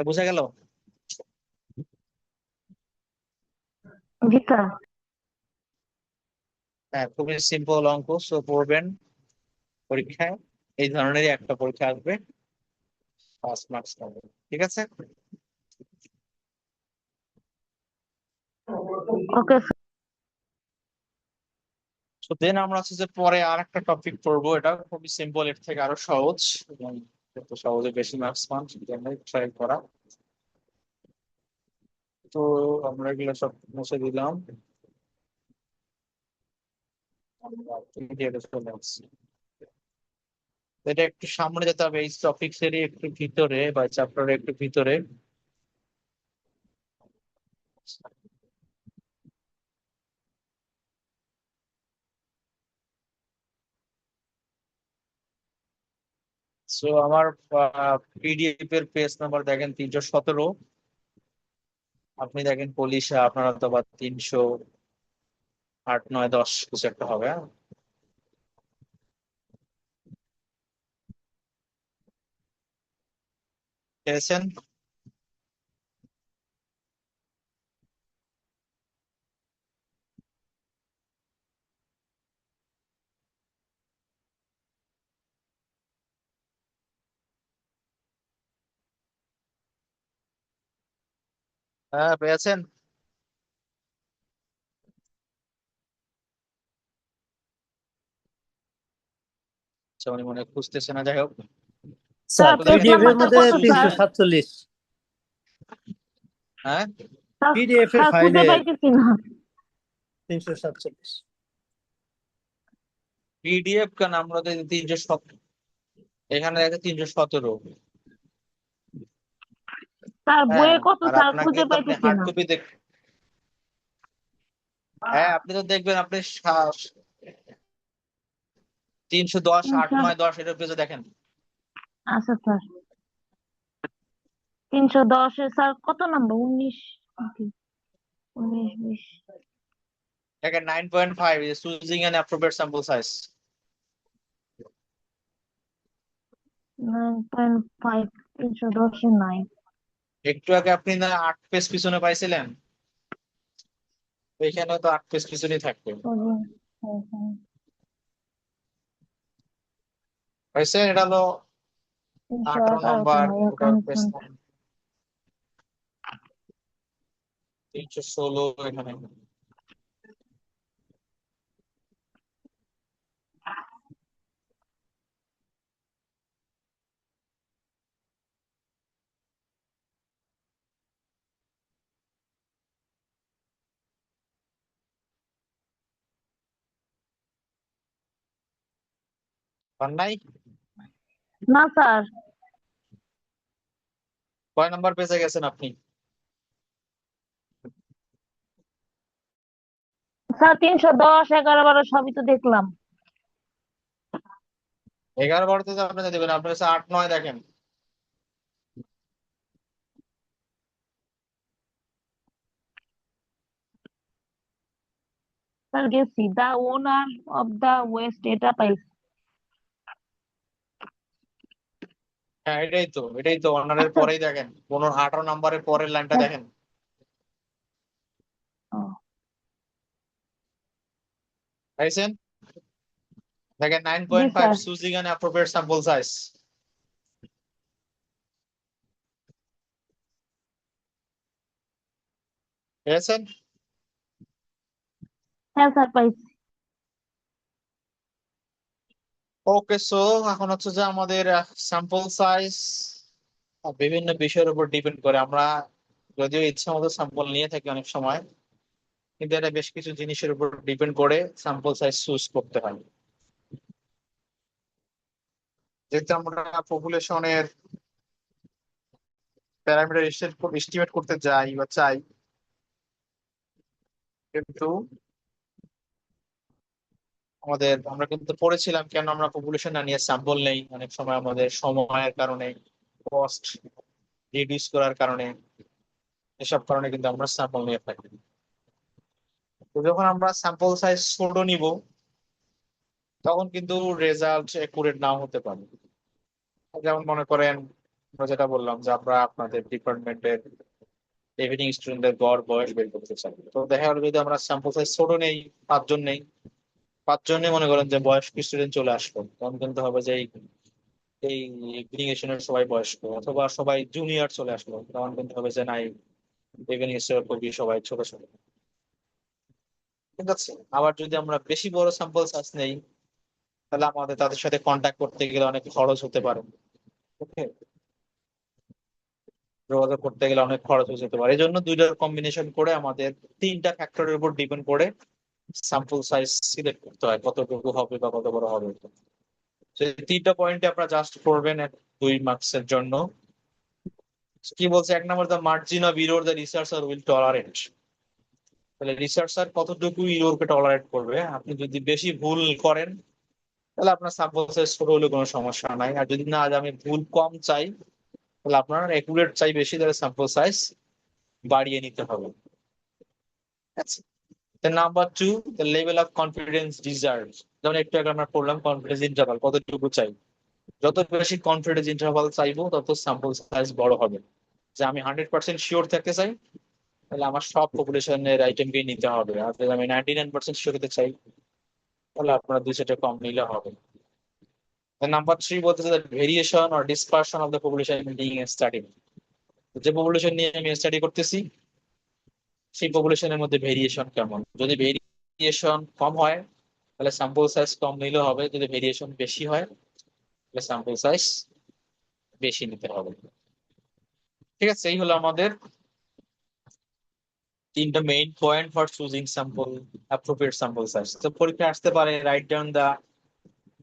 বোঝা গেল? জি স্যার। হ্যাঁ, খুবই সিম্পল অঙ্ক, সো পড়বেন পরীক্ষায়, এই ধরনেরই একটা পরীক্ষা আসবে, 5 মার্কস পাবে। ঠিক আছে? Okay sir. তো দেন আমরা হচ্ছে যে পরে আর একটা টপিক পড়বো, এটা খুবই সিম্পল, এর থেকে আরো সহজ, এবং এত সহজে বেশি মার্কস পান সেজন্য ট্রাই করা। তো আমরা এগুলো সব মুছে দিলাম, চলে আসছি। এটা একটু সামনে যেতে হবে, এই টপিক্সেরই একটু ভিতরে বা চ্যাপ্টারের একটু ভিতরে। সো আমার পিডিএফ এর পেজ নাম্বার দেখেন 317, আপনি দেখেন পুলিশ আপনার অথবা 308, 9, 10 কিছু একটা হবে। পেয়েছেন? হ্যাঁ, পেয়েছেন। আচ্ছা, উনি মনে হয় খুঁজতেছে না, যাই হোক। স্যার স্যার তো পেজ দেখেন পিডিএফ এর নাম্বারটা মধ্যে কত স্যার? 347। হ্যাঁ, স্যার পিডিএফ এর স্যার ফাইলে খুঁজে পাইতেছি না। 347। পিডিএফ কেন, আমরা তো 317, এখানে দেখে 317। স্যার হ্যাঁ, বইয়ে কত আর স্যার আপনাকে খুঁজে তো আপনি পাইতেছি হার্ড না। কপি হ্যাঁ, আপনি তো দেখবেন, আপনি 310, 8, স্যার 9, 10 এটার পেজে দেখেন। আচ্ছা স্যার 310 স্যার কত নাম্বার? 19 নাকি 19 20? দেখেন 9.5, choosing an appropriate sample size. 9.5 310 এ নাই। একটু আগে আপনি না 8 পেজ পিছনে পাইছিলেন, এখানে তো 8 পেজ পিছনেই থাকবে। পাইছেন? এটা হলো 18 318 নম্বর, নাই ওটা পেজ অ্যাকাউন্ট। 316 এখানে। পান নাই? না স্যার। কয় নাম্বার পেজে গেছেন আপনি? স্যার 310 11 12 সবই তো দেখলাম। 11, 12 তে আপনি দেবেন, আপনার কাছে 8, 9 দেখেন। স্যার গেছি দা ওনার অফ দা ওয়েস্ট এটা পাইছি। হ্যাঁ, এটাই তো অনারের পরেই দেখেন, 18 নাম্বারের পরের লাইনটা দেখেন। ও, পাইছেন? দেখেন জি 9.5, sir. Choosing an appropriate sample size. পেয়েছেন? হ্যাঁ স্যার পাইছি। ওকে, সো এখন হচ্ছে যে আমাদের স্যাম্পল সাইজ বিভিন্ন বিষয়ের উপর ডিপেন্ড করে। আমরা যদিও ইচ্ছা মতো স্যাম্পল নিয়ে থাকি অনেক সময়, কিন্তু এটা বেশ কিছু জিনিসের উপর ডিপেন্ড করে স্যাম্পল সাইজ চুজ করতে হয়। যেহেতু আমরা পপুলেশনের প্যারামিটার এস্টিমেট করতে যাই বা চাই, কিন্তু আমরা কিন্তু পড়েছিলাম কেন আমরা পপুলেশন না নিয়ে স্যাম্পল নেই। অনেক সময় আমাদের সময়ের কারণে, কস্ট রিডিউস করার কারণে, এসব কারণে কিন্তু আমরা স্যাম্পল নিয়ে থাকি। তো যখন আমরা স্যাম্পল সাইজ ছোট নিব, তখন কিন্তু রেজাল্ট একুরেট নাও হতে পারে। যেমন মনে করেন, আমরা যেটা বললাম যে আমরা আপনাদের ডিপার্টমেন্টের ইভিনিং স্টুডেন্টদের গড় বয়স বের করতে চাই, তো দেখা গেলো যদি আমরা স্যাম্পল সাইজ ছোট নেই, 5 জন নেই, 5 জনে মনে করেন যে বয়স্ক স্টুডেন্ট চলে আসলো, তখন কিন্তু হবে যে এই ইভিনিং সেশনের সবাই বয়স্ক, অথবা সবাই জুনিয়র চলে আসলো, তখন কিন্তু হবে যে নাই, ইভিনিং সেশন খুবই সবাই ছোট ছোট। ঠিক আছে? আবার যদি আমরা বেশি বড় স্যাম্পল সাইজ নেই, তাহলে আমাদের তাদের সাথে কন্ট্যাক্ট করতে গেলে অনেক খরচ হতে পারে। ওকে, যোগাযোগ করতে গেলে অনেক খরচ হয়ে যেতে পারে। এই জন্য দুইটার কম্বিনেশন করে আমাদের 3টা ফ্যাক্টরের উপর ডিপেন্ড করে স্যাম্পল সাইজ সিলেক্ট করতে হয়, কতটুকু হবে বা কত বড় হবে। তো এই 3টা পয়েন্টে আপনারা জাস্ট করবেন 2 মার্কসের জন্য। কি বলছে 1 number, the margin of error the researcher will tolerate. তাহলে রিসার্চার কতটুকু ইররকে টলারেট করবে। আপনি যদি বেশি ভুল করেন, তাহলে আপনার স্যাম্পল সাইজ ছোট হলে কোনো সমস্যা নাই। আর যদি না, আমি ভুল কম চাই, তাহলে আপনার একুরেট চাই বেশি, তাহলে স্যাম্পল সাইজ বাড়িয়ে নিতে হবে। Number 2, the level of confidence deserve. যেমন একটু আগে আমরা পড়লাম কনফিডেন্স ইন্টারভাল কতটুকু চাই। যত বেশি কনফিডেন্স ইন্টারভাল চাইবো তত স্যাম্পল সাইজ বড় হবে। যে আমি 100% শিওর থাকতে চাই, তাহলে আমার সব পপুলেশনের আইটেমকে নিতে হবে। আর যদি আমি 99% শিওর হতে চাই, তাহলে আপনার 200টা কম নিলে হবে। নাম্বার 3 বলতেছে variation or dispersion of the population being study. যে পপুলেশন নিয়ে আমি স্টাডি করতেছি, সেই পপুলেশনের মধ্যে ভেরিয়েশন কেমন। যদি ভেরিয়েশন কম হয়, তাহলে স্যাম্পল সাইজ কম নিলে হবে। যদি ভেরিয়েশন বেশি হয়, তাহলে স্যাম্পল সাইজ বেশি নিতে হবে। ঠিক আছে, এই হলো আমাদের 3টা main point for choosing sample appropriate sample size. তো পরীক্ষা আসতে পারে write down the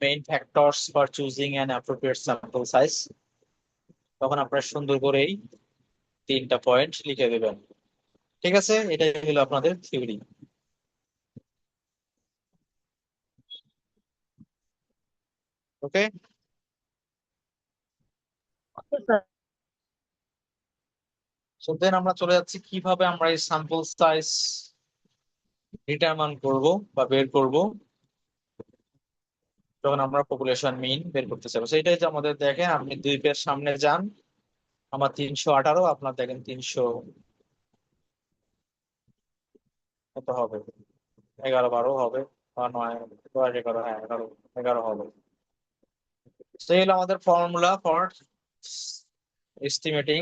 main factors for choosing an appropriate sample size. তখন আপনারা সুন্দর করে এই 3টা পয়েন্ট লিখে দেবেন। ঠিক আছে, এটাই হলো আপনাদের থিওরি। ওকে, ওকে স্যার। সো দেন আমরা চলে যাচ্ছি কিভাবে আমরা এই স্যাম্পল সাইজ ডিটারমাইন করব বা বের করব যখন আমরা পপুলেশন মিন বের করতে চাইবো। সেটাই যে আমাদের দেখেন, আপনি 2 পেজ সামনে যান, আমার 318, আপনার দেখেন 300 কত হবে, 11 12 হবে, বা 9 10 11, হ্যাঁ 11 হবে। সেই হলো আমাদের formula for estimating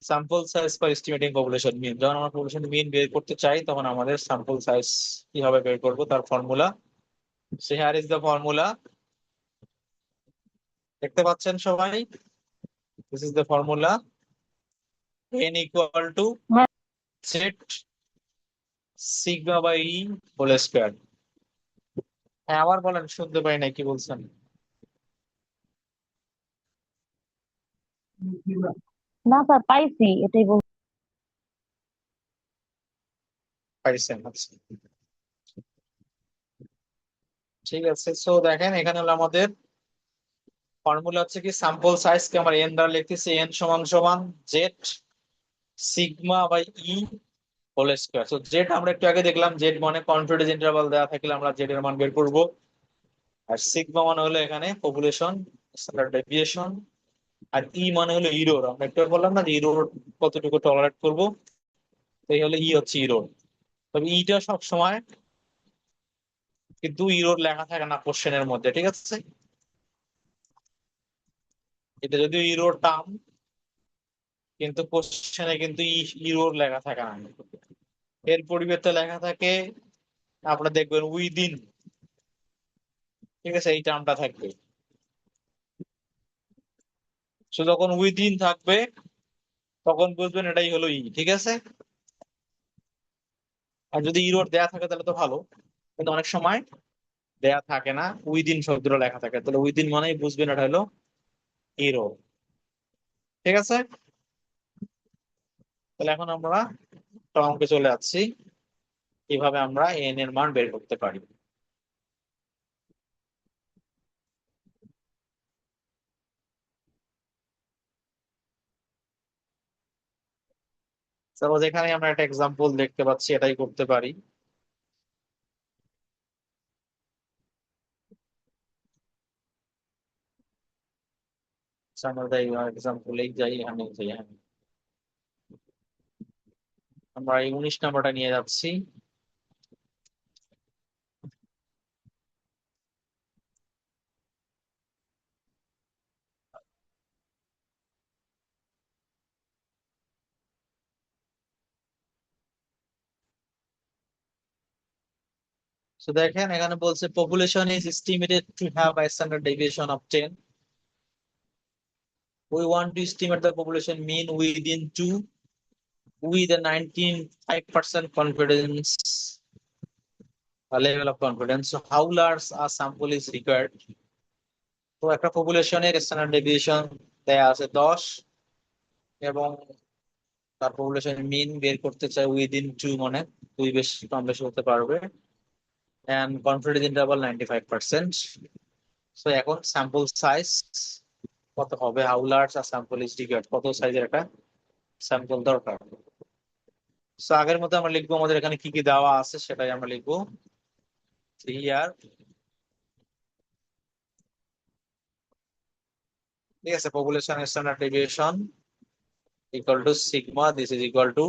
sample size for estimating population mean. যখন আমরা পপুলেশন মিন বের করতে চাই, তখন আমাদের স্যাম্পল সাইজ কিভাবে বের করব তার formula. So here is the formula, দেখতে পাচ্ছেন সবাই? This is the formula, n equal to হ্যাঁ set sigma by E whole square. হ্যাঁ আবার বলেন, শুনতে পাই নাই কি বলছেন। না স্যার, পাইছি, এটাই বল। পাইছেন, আচ্ছা ঠিক আছে। সো দেখেন, এখানে হলো আমাদের ফর্মুলা হচ্ছে কি, স্যাম্পল সাইজ কে আমরা n দ্বারা লিখতেছি, n সমান সমান Z sigma by E whole square. So Z আমরা একটু আগে দেখলাম, জেড মানে কনফিডেন্স ইন্টারভাল দেওয়া থাকলে আমরা জেড এর মান বের করব। আর সিগমা মানে হলো এখানে পপুলেশন স্ট্যান্ডার্ড ডেভিয়েশন। আর ই মানে হলো ইরোর, আমরা একটু আগে বললাম না যে ইরোর কতটুকু টলারেট করব, তো এই হলো ই হচ্ছে ইরোর। তবে ইটা সব সময় কিন্তু ইরোর লেখা থাকে না কোশ্চেনের মধ্যে, ঠিক আছে। এটা যদিও ইরোর টার্ম, কিন্তু কোশ্চেনে কিন্তু ইরোর লেখা থাকে না। এর পরিবর্তে লেখা থাকে, আপনারা দেখবেন উইদিন, ঠিক আছে, এই টার্মটা থাকবে। সো যখন উইদিন থাকবে, তখন বুঝবেন এটাই হলো ই, ঠিক আছে। আর যদি ইরোর দেয়া থাকে তাহলে তো ভালো, কিন্তু অনেক সময় দেয়া থাকে না, উইদিন শব্দটা লেখা থাকে, তাহলে উইদিন মানেই বুঝবেন এটা হলো ইরোর। ঠিক আছে, তাহলে এখন আমরা অঙ্কে চলে যাচ্ছি, কিভাবে আমরা এন এর মান বের করতে পারি। সাপোজ এখানে আমরা একটা এক্সাম্পল দেখতে পাচ্ছি, এটাই করতে পারি। আমরা এক্সাম্পলেই যাই, এখানে যাই, আমরা এই 19 নাম্বারটা নিয়ে যাচ্ছি। তো দেখেন, এখানে বলছে population is estimated to have a standard deviation of 10. We want to estimate the population mean within 2 with a 95% confidence level of confidence. So how large a sample is required? তো একটা পপুলেশনের স্ট্যান্ডার্ড ডেভিয়েশন দেয়া আছে 10, এবং তার population মিন বের করতে চাই within 2, মানে 2 বেশি কম বেশি হতে পারবে, এন্ড কনফিডেন্স ইন্টারভাল 95%। সো এখন স্যাম্পল সাইজ কত হবে, how large a sample is required, কত সাইজের একটা স্যাম্পল দরকার। সো আগের মতো আমরা লিখবো, আমাদের এখানে কি কি দেওয়া আছে সেটাই আমরা লিখবো। 3 ইয়ার ঠিক আছে, population standard deviation equal to sigma, this is equal to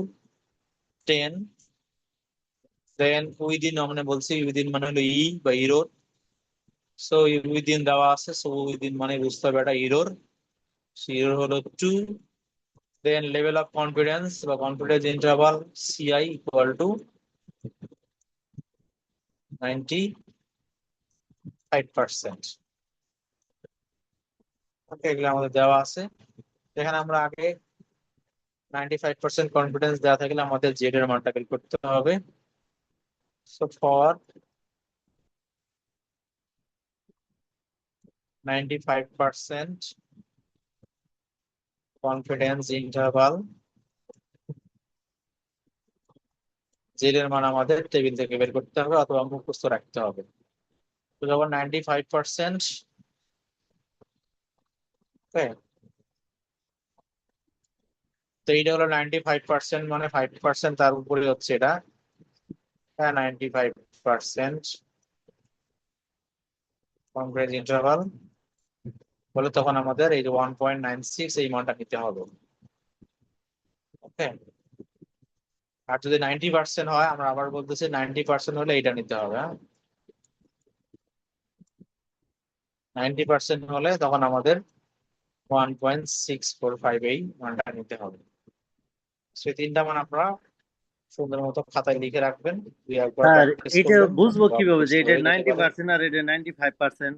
10, then within আমরা বলছি উইদিন মানে হলো ই বা ইরোর, সো উইদিন দেওয়া আছে, সো উইদিন মানে বুঝতে হবে এটা ইরোর, ইরোর হলো 2, দেন লেভেল অফ কনফিডেন্স বা confidence interval CI equal to 95%। ওকে, এগুলো আমাদের দেওয়া আছে। এখানে আমরা আগে 95% কনফিডেন্স দেওয়া থাকলে আমাদের জেড এর মানটা বের করতে হবে। So for 95% confidence interval Z এর মান আমাদের টেবিল থেকে বের করতে হবে অথবা মুখস্থ রাখতে হবে। তো যখন 95%, তো এইটা হলো 95%, মানে 5% তার উপরে হচ্ছে এটা। হ্যাঁ, 95% কনফিডেন্স ইন্টারভাল বলে তখন আমাদের এই যে 1.96 এই মানটা নিতে হবে। ওকে, আর যদি 90% হয়, আমরা আবার বলতেছি 90% হলে এটা নিতে হবে। হ্যাঁ, 90% হলে তখন আমাদের 1.645 এই মানটা নিতে হবে। সেই তিনটা মান আপনারা সুন্দর মতো খাতায় লিখে রাখবেন, দুই একবার স্যার প্র্যাকটিস এটা করবেন, বুঝবো বা কিভাবে যে মুখস্থ এটা হয়ে যেতে পারে। 90% আর এটা 95%?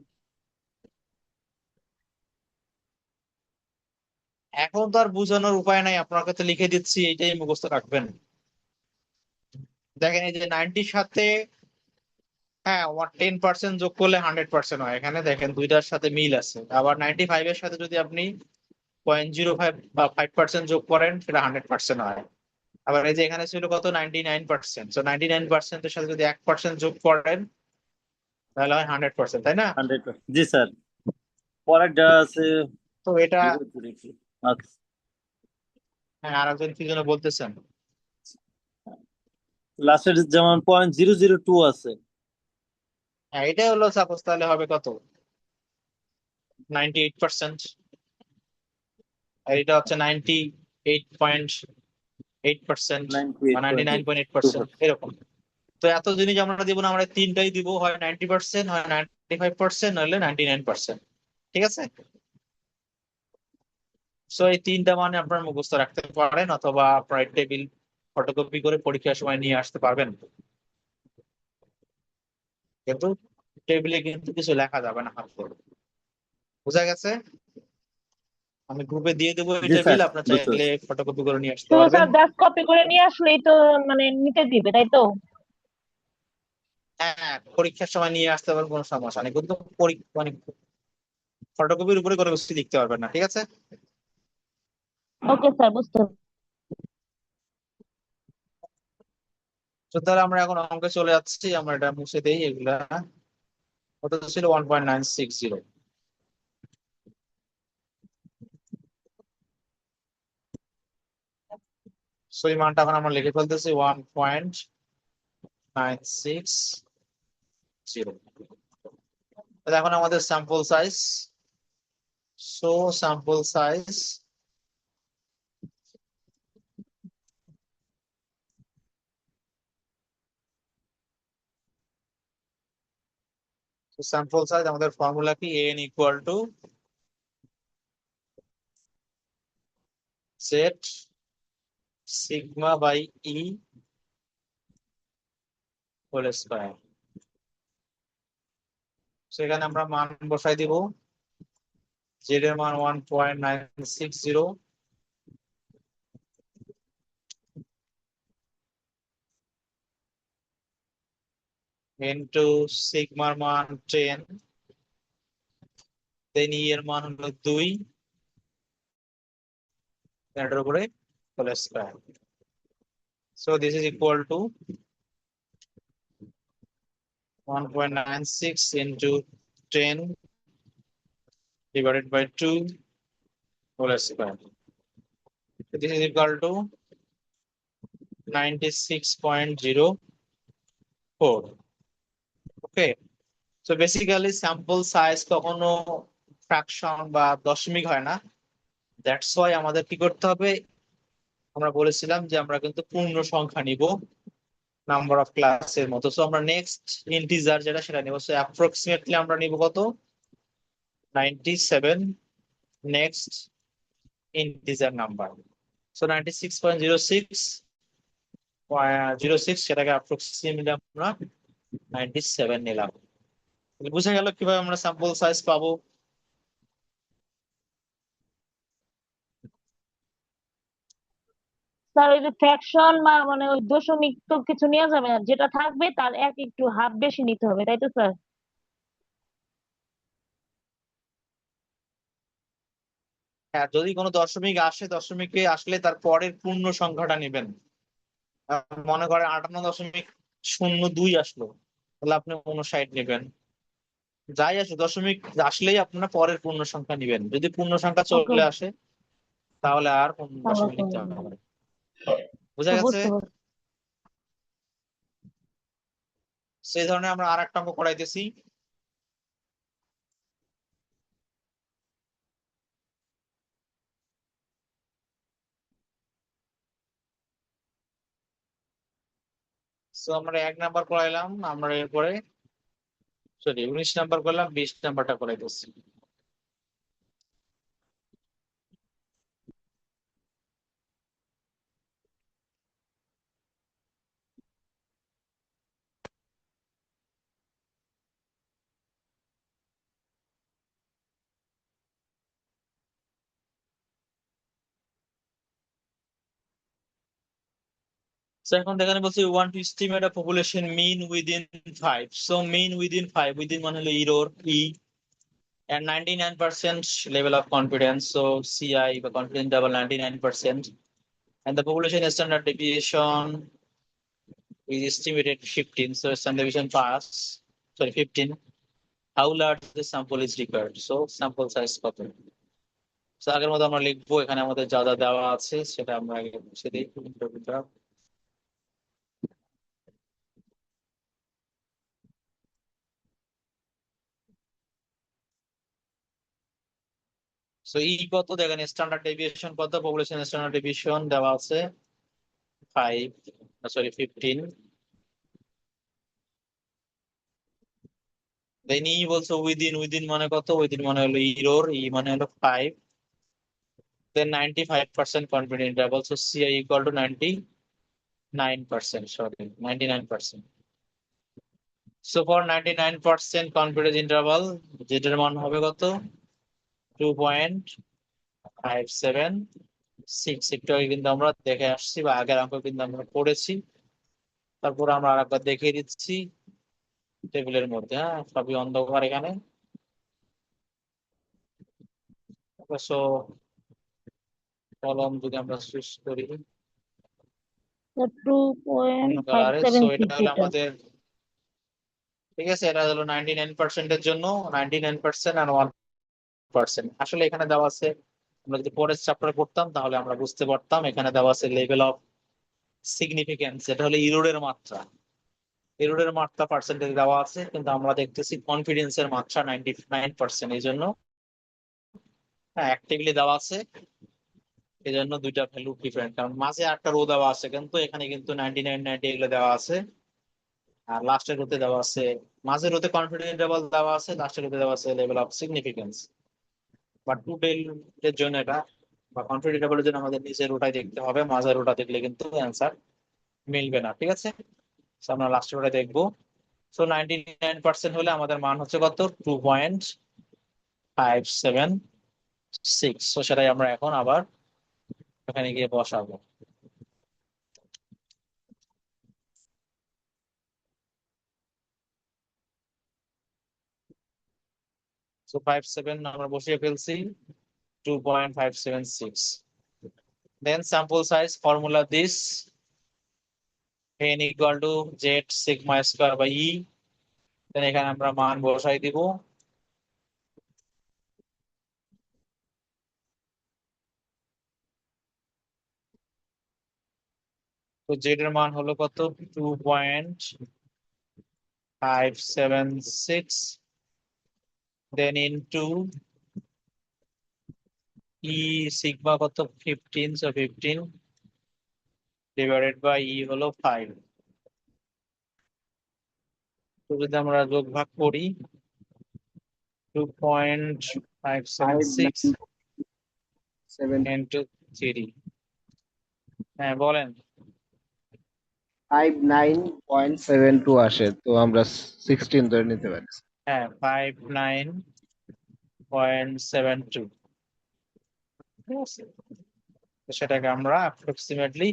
এখন তো আর বোঝানোর উপায় নাই, আপনাকে তো লিখে দিচ্ছি, এইটাই মুখস্থ রাখবেন। দেখেন এই যে 90-র সাথে, হ্যাঁ, 10% যোগ করলে 100% হয়, এখানে দেখেন দুইটার সাথে মিল আছে। আবার 95-এর সাথে যদি আপনি 0.05 বা 5% যোগ করেন, সেটা 100% হয়। আবার এই যে এখানে ছিল কত, 99%, তো 99%-এর সাথে যদি 1% যোগ করেন তাহলে হয় 100%, তাই না? 100%, জি স্যার। পরেরটা আছে তো এটা, আচ্ছা, হ্যাঁ, আর একজন কি যেন বলতেছেন। লাস্টের যেমন 0.002 আছে। হ্যাঁ, এটা হলো সাপোজ, তাহলে হবে কত, 98%, আর এটা হচ্ছে 98.8% বা 99.8%, 98.8, এরকম। তো এত জিনিস আমরা দিব না, আমরা তিনটাই দিব, হয় 90%, হয় 95%, নইলে 99%। ঠিক আছে, সো এই তিনটা মানে আপনার মুখস্থ রাখতে পারেন, অথবা আপনার টেবিল ফটোকপি করে পরীক্ষার সময় নিয়ে আসতে পারবেন, কিন্তু টেবিলে কিন্তু কিছু লেখা যাবে না হাত করে। বুঝা গেছে? আমি গ্রুপে দিয়ে দেবো এই জি স্যার, টেবিল, আপনার বুঝতে চাইলে পারছি। ফটোকপি করে নিয়ে আসতে শুধু পারবেন। স্যার জাস্ট কপি করে নিয়ে আসলেই তো মানে নিতে দিবে, তাই তো? হ্যাঁ, পরীক্ষার সময় নিয়ে আসতে পারবেন, কোনো সমস্যা নেই, কিন্তু মানে ফটোকপির উপরে কোনো কিছু লিখতে পারবেন না। ঠিক আছে, ওকে স্যার, বুঝতে তো তাহলে আমরা এখন অঙ্কে চলে যাচ্ছি, আমরা এটা মুছে দেই এগুলা। কত ছিল, 1.960। সো এই মানটা এখন আমরা লিখে ফেলতেছি, 1.960। এখন আমাদের sample size, so sample size sample size আমাদের ফর্মুলা কি, n equal to Z sigma by E whole square. সেখানে আমরা মান বসাই দিব, জেড এর মান 1.960, ইন্টু সিগমার মান 10, দেন ই এর মান হলো 2, এটার উপরে whole square. So this is equal to 1.96 into 10 divided by 2 whole square. This is equal to 96.04. Okay. So basically sample size কখনো ফ্র্যাকশন বা দশমিক হয় না, দ্যাটস ওয়াই আমাদের কি করতে হবে, আমরা বলেছিলাম যে আমরা কিন্তু পূর্ণ সংখ্যা নিব নাম্বার অফ ক্লাসের মতো। সো আমরা নেক্সট ইন্টিজার যেটা সেটা নিব। সো অ্যাপ্রক্সিমেটলি আমরা নিব কত, 97 নেক্সট ইন্টিজার নাম্বার। সো 96.06 সেটাকে অ্যাপ্রক্সিমেটলি আমরা 97 নিলাম। বুঝা গেল কিভাবে আমরা স্যাম্পল সাইজ পাবো। স্যার ওই যে ফ্র্যাকশন বা মানে ওই দশমিক তো কিছু নেওয়া যাবে না, যেটা থাকবে তার এক একটু হাফ বেশি নিতে হবে, তাই তো স্যার? হ্যাঁ, যদি কোনো দশমিক আসে, দশমিকে আসলে তার পরের পূর্ণ সংখ্যাটা নেবেন। মনে করেন 58.02 আসলো, তাহলে আপনি 59 নেবেন। যাই আসে দশমিক আসলেই আপনারা পরের পূর্ণ সংখ্যা নেবেন। যদি পূর্ণ সংখ্যা ওকে, চলে আসে তাহলে আর পূর্ণ আমরা দশমিক নিতে হবে না। বুঝা তো গেছে? বুঝতে পারছি। সেই ধরনের আমরা আর একটা অঙ্ক করাইতেছি। তো আমরা 1 নাম্বার করাইলাম, আমরা এরপরে সরি 19 নাম্বার করলাম, 20 নাম্বারটা করাইতেছি। So এখন দেখানে বলছি ওয়ান টু এস্টিমেট আ পপুলেশন মিন উইদিন 5। সো মিন উইদিন 5, উইদিন মানে হলো error E, and 99% level of confidence, so CI বা confidence level 99%, and the population standard deviation is estimated 15, so standard deviation pass, sorry 15. How large the sample is required, so sample size কত। So আগের মতো আমরা লিখবো, এখানে আমাদের যা যা দেওয়া আছে সেটা আমরা আগে মুছে দিই। সো ই কত দেখেন, স্ট্যান্ডার্ড ডেভিয়েশন কত, পপুলেশন স্ট্যান্ডার্ড ডেভিয়েশন দেওয়া আছে 5, সরি 15। দেন ই বলছে উইদিন, উইদিন মানে কত, উইদিন মানে হলো ইরোর ই মানে হলো 5, then 95% confidence interval, so CI equal to 99%, sorry 99%. So for 99% confidence interval যেটার মান হবে কত, 2.576। একটু আগে কিন্তু আমরা দেখে আসছি বা আগের অঙ্ক কিন্তু আমরা পড়েছি, তারপর আমরা আরেকবার দেখিয়ে দিচ্ছি টেবিলের মধ্যে। হ্যাঁ, সবই অন্ধকার এখানে। অবশ্য কলম যদি আমরা সুইচ করি টু পয়েন্ট অন্য ফাইভ কালারে, সেভেন সো এটা সিক্স হলো এটা আমাদের, ঠিক আছে, এটা হলো 99% এর জন্য 99% আর 1%। আসলে এখানে দেওয়া আছে, আমরা যদি পরের চ্যাপ্টার করতাম তাহলে আমরা বুঝতে পারতাম, এখানে দেওয়া আছে লেভেল অফ সিগনিফিকেন্স, এটা হলো ইরোরের মাত্রা। ইরোরের মাত্রা পার্সেন্টেজ দেওয়া আছে, কিন্তু আমরা দেখতেছি কনফিডেন্সের মাত্রা 99%, এই জন্য হ্যাঁ অ্যাক্টিভলি দেওয়া আছে, এই জন্য দুইটা ভ্যালু ডিফারেন্ট। কারণ মাঝে একটা রো দেওয়া আছে, কিন্তু এখানে কিন্তু 99 90 এগুলো দেওয়া আছে, আর লাস্টের রোতে দেওয়া আছে, মাঝের রোতে কনফিডেন্স লেভেল দেওয়া আছে, লাস্টের রোতে দেওয়া আছে লেভেল অফ সিগনিফিকেন্স। বা টু টেল এর জন্য এটা, বা কনফিডেন্স লেভেলের জন্য আমাদের নিচের রোটাই দেখতে হবে, মাঝের রোটা দেখলে কিন্তু অ্যান্সার মিলবে না। ঠিক আছে, So আমরা লাস্টের রোটা দেখবো। সো 99% হলে আমাদের মান হচ্ছে কত, 2.576। তো সেটাই আমরা এখন আবার এখানে গিয়ে বসাবো। সো 57 আমরা বসিয়ে ফেলছি, 2.576। Then sample size formula this, n equal to z sigma square by e। Then এখানে আমরা মান বসাই দিব। তো z এর মান হলো কত, 2.576, then into ই সিগমা কত 15, সো 15 ডিভাইডেড বাই ই হলো 5। তো যদি আমরা যোগ ভাগ করি 2.576 7 ইন্টু 3। হ্যাঁ বলেন। 59.72 আসে, তো আমরা 16 ধরে নিতে পারি। হ্যাঁ 59.72, ঠিক আছে। তো সেটাকে আমরা অ্যাপ্রক্সিমেটলি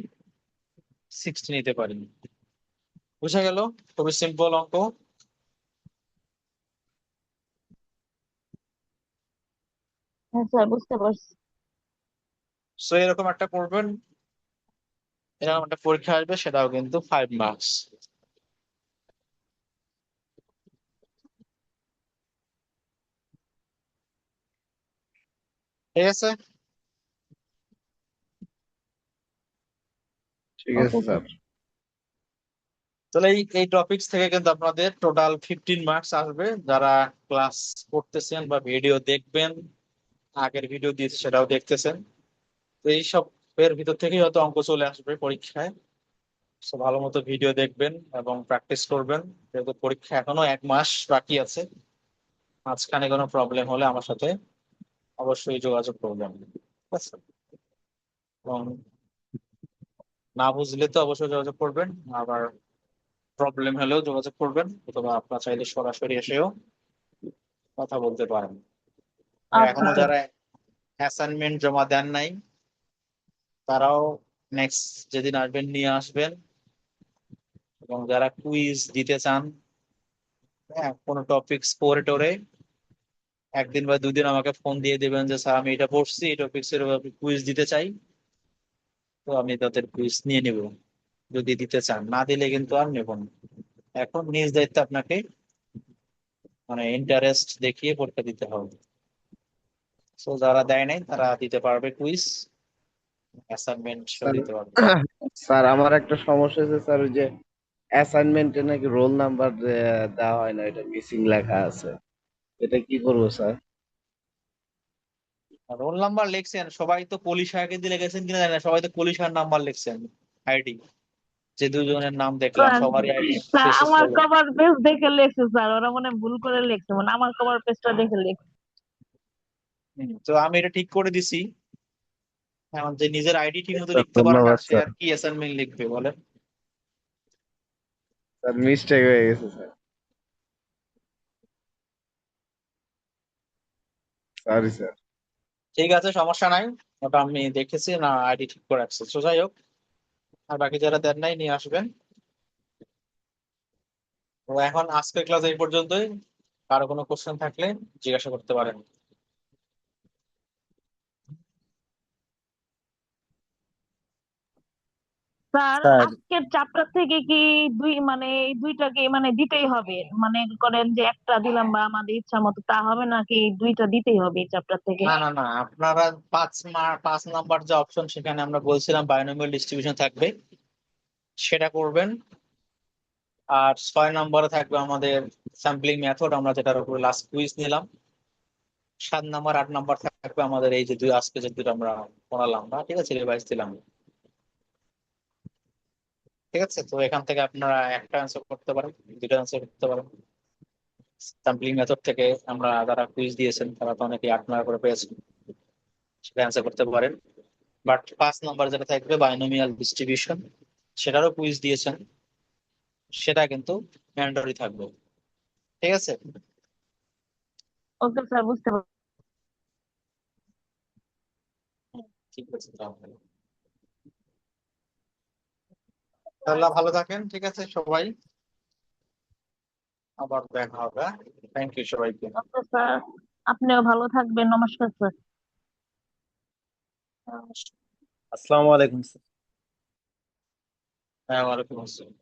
60 নিতে পারি। বুঝা গেল? খুবই সিম্পল অঙ্ক। হ্যাঁ স্যার, বুঝতে পারছি। সো এরকম একটা করবেন, এরকম একটা পরীক্ষা আসবে, সেটাও কিন্তু 5 মার্কস। ঠিক আছে। ঠিক ওকে আছে স্যার। স্যার। তাহলে এই টপিকস থেকে কিন্তু আপনাদের টোটাল 15 মার্কস আসবে। যারা ক্লাস করতেছেন বা ভিডিও দেখবেন, আগের ভিডিও দিয়েছে সেটাও দেখতেছেন, তো এইসব এর ভিতর থেকেই হয়তো অঙ্ক চলে আসবে পরীক্ষায়। তো ভালো মতো ভিডিও দেখবেন এবং প্র্যাকটিস করবেন, যেহেতু পরীক্ষা এখনো 1 মাস বাকি আছে। মাঝখানে কোনো প্রবলেম হলে আমার সাথে অবশ্যই যোগাযোগ করবেন, ঠিক আছে? এবং না বুঝলে তো অবশ্যই যোগাযোগ করবেন, আবার প্রবলেম হলেও যোগাযোগ করবেন, অথবা আপনার চাইলে সরাসরি এসেও কথা বলতে পারেন। আর আচ্ছা এখনো স্যার। যারা অ্যাসাইনমেন্ট জমা দেন নাই, তারাও নেক্সট যেদিন আসবেন নিয়ে আসবেন। এবং যারা কুইজ দিতে চান, হ্যাঁ, কোনো টপিকস পড়ে টোরে একদিন বা 2 দিন আমাকে ফোন দিয়ে দিবেন যে স্যার আমি এটা পড়ছি, এই টপিক্স এর কুইজ দিতে চাই, তো আমি তাদের কুইজ নিয়ে নিব। যদি দিতে চান, না দিলে কিন্তু আর নেব না। এখন নিজ দায়িত্বে আপনাকে মানে ইন্টারেস্ট দেখিয়ে পরীক্ষা দিতে হবে। তো যারা দেয় নাই তারা দিতে পারবে কুইজ, অ্যাসাইনমেন্ট সহ স্যার, দিতে পারবে। স্যার আমার একটা সমস্যা আছে স্যার, ওই যে অ্যাসাইনমেন্টে নাকি রোল নাম্বার দেওয়া হয় না, এটা মিসিং লেখা আছে, এটা কি করবো স্যার? রোল নাম্বার লিখছেন, সবাই তো পলি সাহেবকে দিয়ে লিখেছেন কিনা জানি না, সবাই তো পলি সাহের নাম্বার লিখছেন। আইডি যে দুজনের নাম দেখলাম স্যার, সবারই আইডি স্যার শেষে আমার ষোলো। কভার পেজ দেখে লিখছে স্যার, ওরা মনে হয় ভুল করে লিখছে, মানে আমার কভার পেজটা দেখে লিখছে। তো আমি এটা ঠিক করে দিছি। এখন যে নিজের আইডি ঠিক মতো স্যার লিখতে পারে না, ধন্যবাদ সে স্যার। আর কি অ্যাসাইনমেন্ট লিখবে বলেন? স্যার মিস্টেক হয়ে গেছে স্যার, সরি স্যার। ঠিক আছে, সমস্যা নাই। ওটা আমি দেখেছি না, আইডি ঠিক করে রাখছি। তো যাই হোক, আর বাকি যারা দেন নাই নিয়ে আসবেন। তো এখন আজকের ক্লাস এই পর্যন্তই। কারো কোনো কোশ্চেন থাকলে জিজ্ঞাসা করতে পারেন। স্যার স্যার আজকের চ্যাপ্টার থেকে কি মানে এই দুইটাকে মানে দিতেই হবে, মানে করেন যে একটা দিলাম বা আমাদের ইচ্ছা মতো, তা হবে নাকি দুইটা দিতেই হবে এই চ্যাপ্টার থেকে? না না না, আপনারা 5 নাম্বার যে অপশন, সেখানে আমরা বলছিলাম বায়োনোমিয়াল ডিস্ট্রিবিউশন থাকবে, সেটা করবেন। আর 6 নম্বরে থাকবে আমাদের স্যাম্পলিং মেথড, আমরা যেটার উপরে লাস্ট কুইজ নিলাম। 7 নাম্বার 8 নাম্বার থাকবে আমাদের এই যে আজকে যে দুটো আমরা পড়ালাম বা ঠিক আছে রিভাইজ দিলাম। ঠিক আছে, তো এখান থেকে আপনারা একটা অ্যান্সার করতে পারেন, দুটো অ্যান্সার করতে পারেন। স্যাম্পলিং মেথড থেকে আমরা যারা কুইজ দিয়েছেন তারা তো অনেকে 8 নম্বর করে পেয়েছেন, সেটা অ্যান্সার করতে পারেন। বাট 5 নম্বর যেটা থাকবে বাইনোমিয়াল ডিস্ট্রিবিউশন, সেটারও কুইজ দিয়েছেন, সেটা কিন্তু ম্যান্ডেটরি থাকবে। ঠিক আছে। ওকে স্যার, বুঝতে পারছি। ঠিক আছে তাহলে, তাহলে ভালো থাকেন, ঠিক আছে সবাই, আবার দেখা হবে। থ্যাংক ইউ সবাইকে। ওকে স্যার, আপনিও ভালো থাকবেন। নমস্কার স্যার। আসসালামু আলাইকুম স্যার। হ্যাঁ, ওয়ালাইকুম আসসালাম।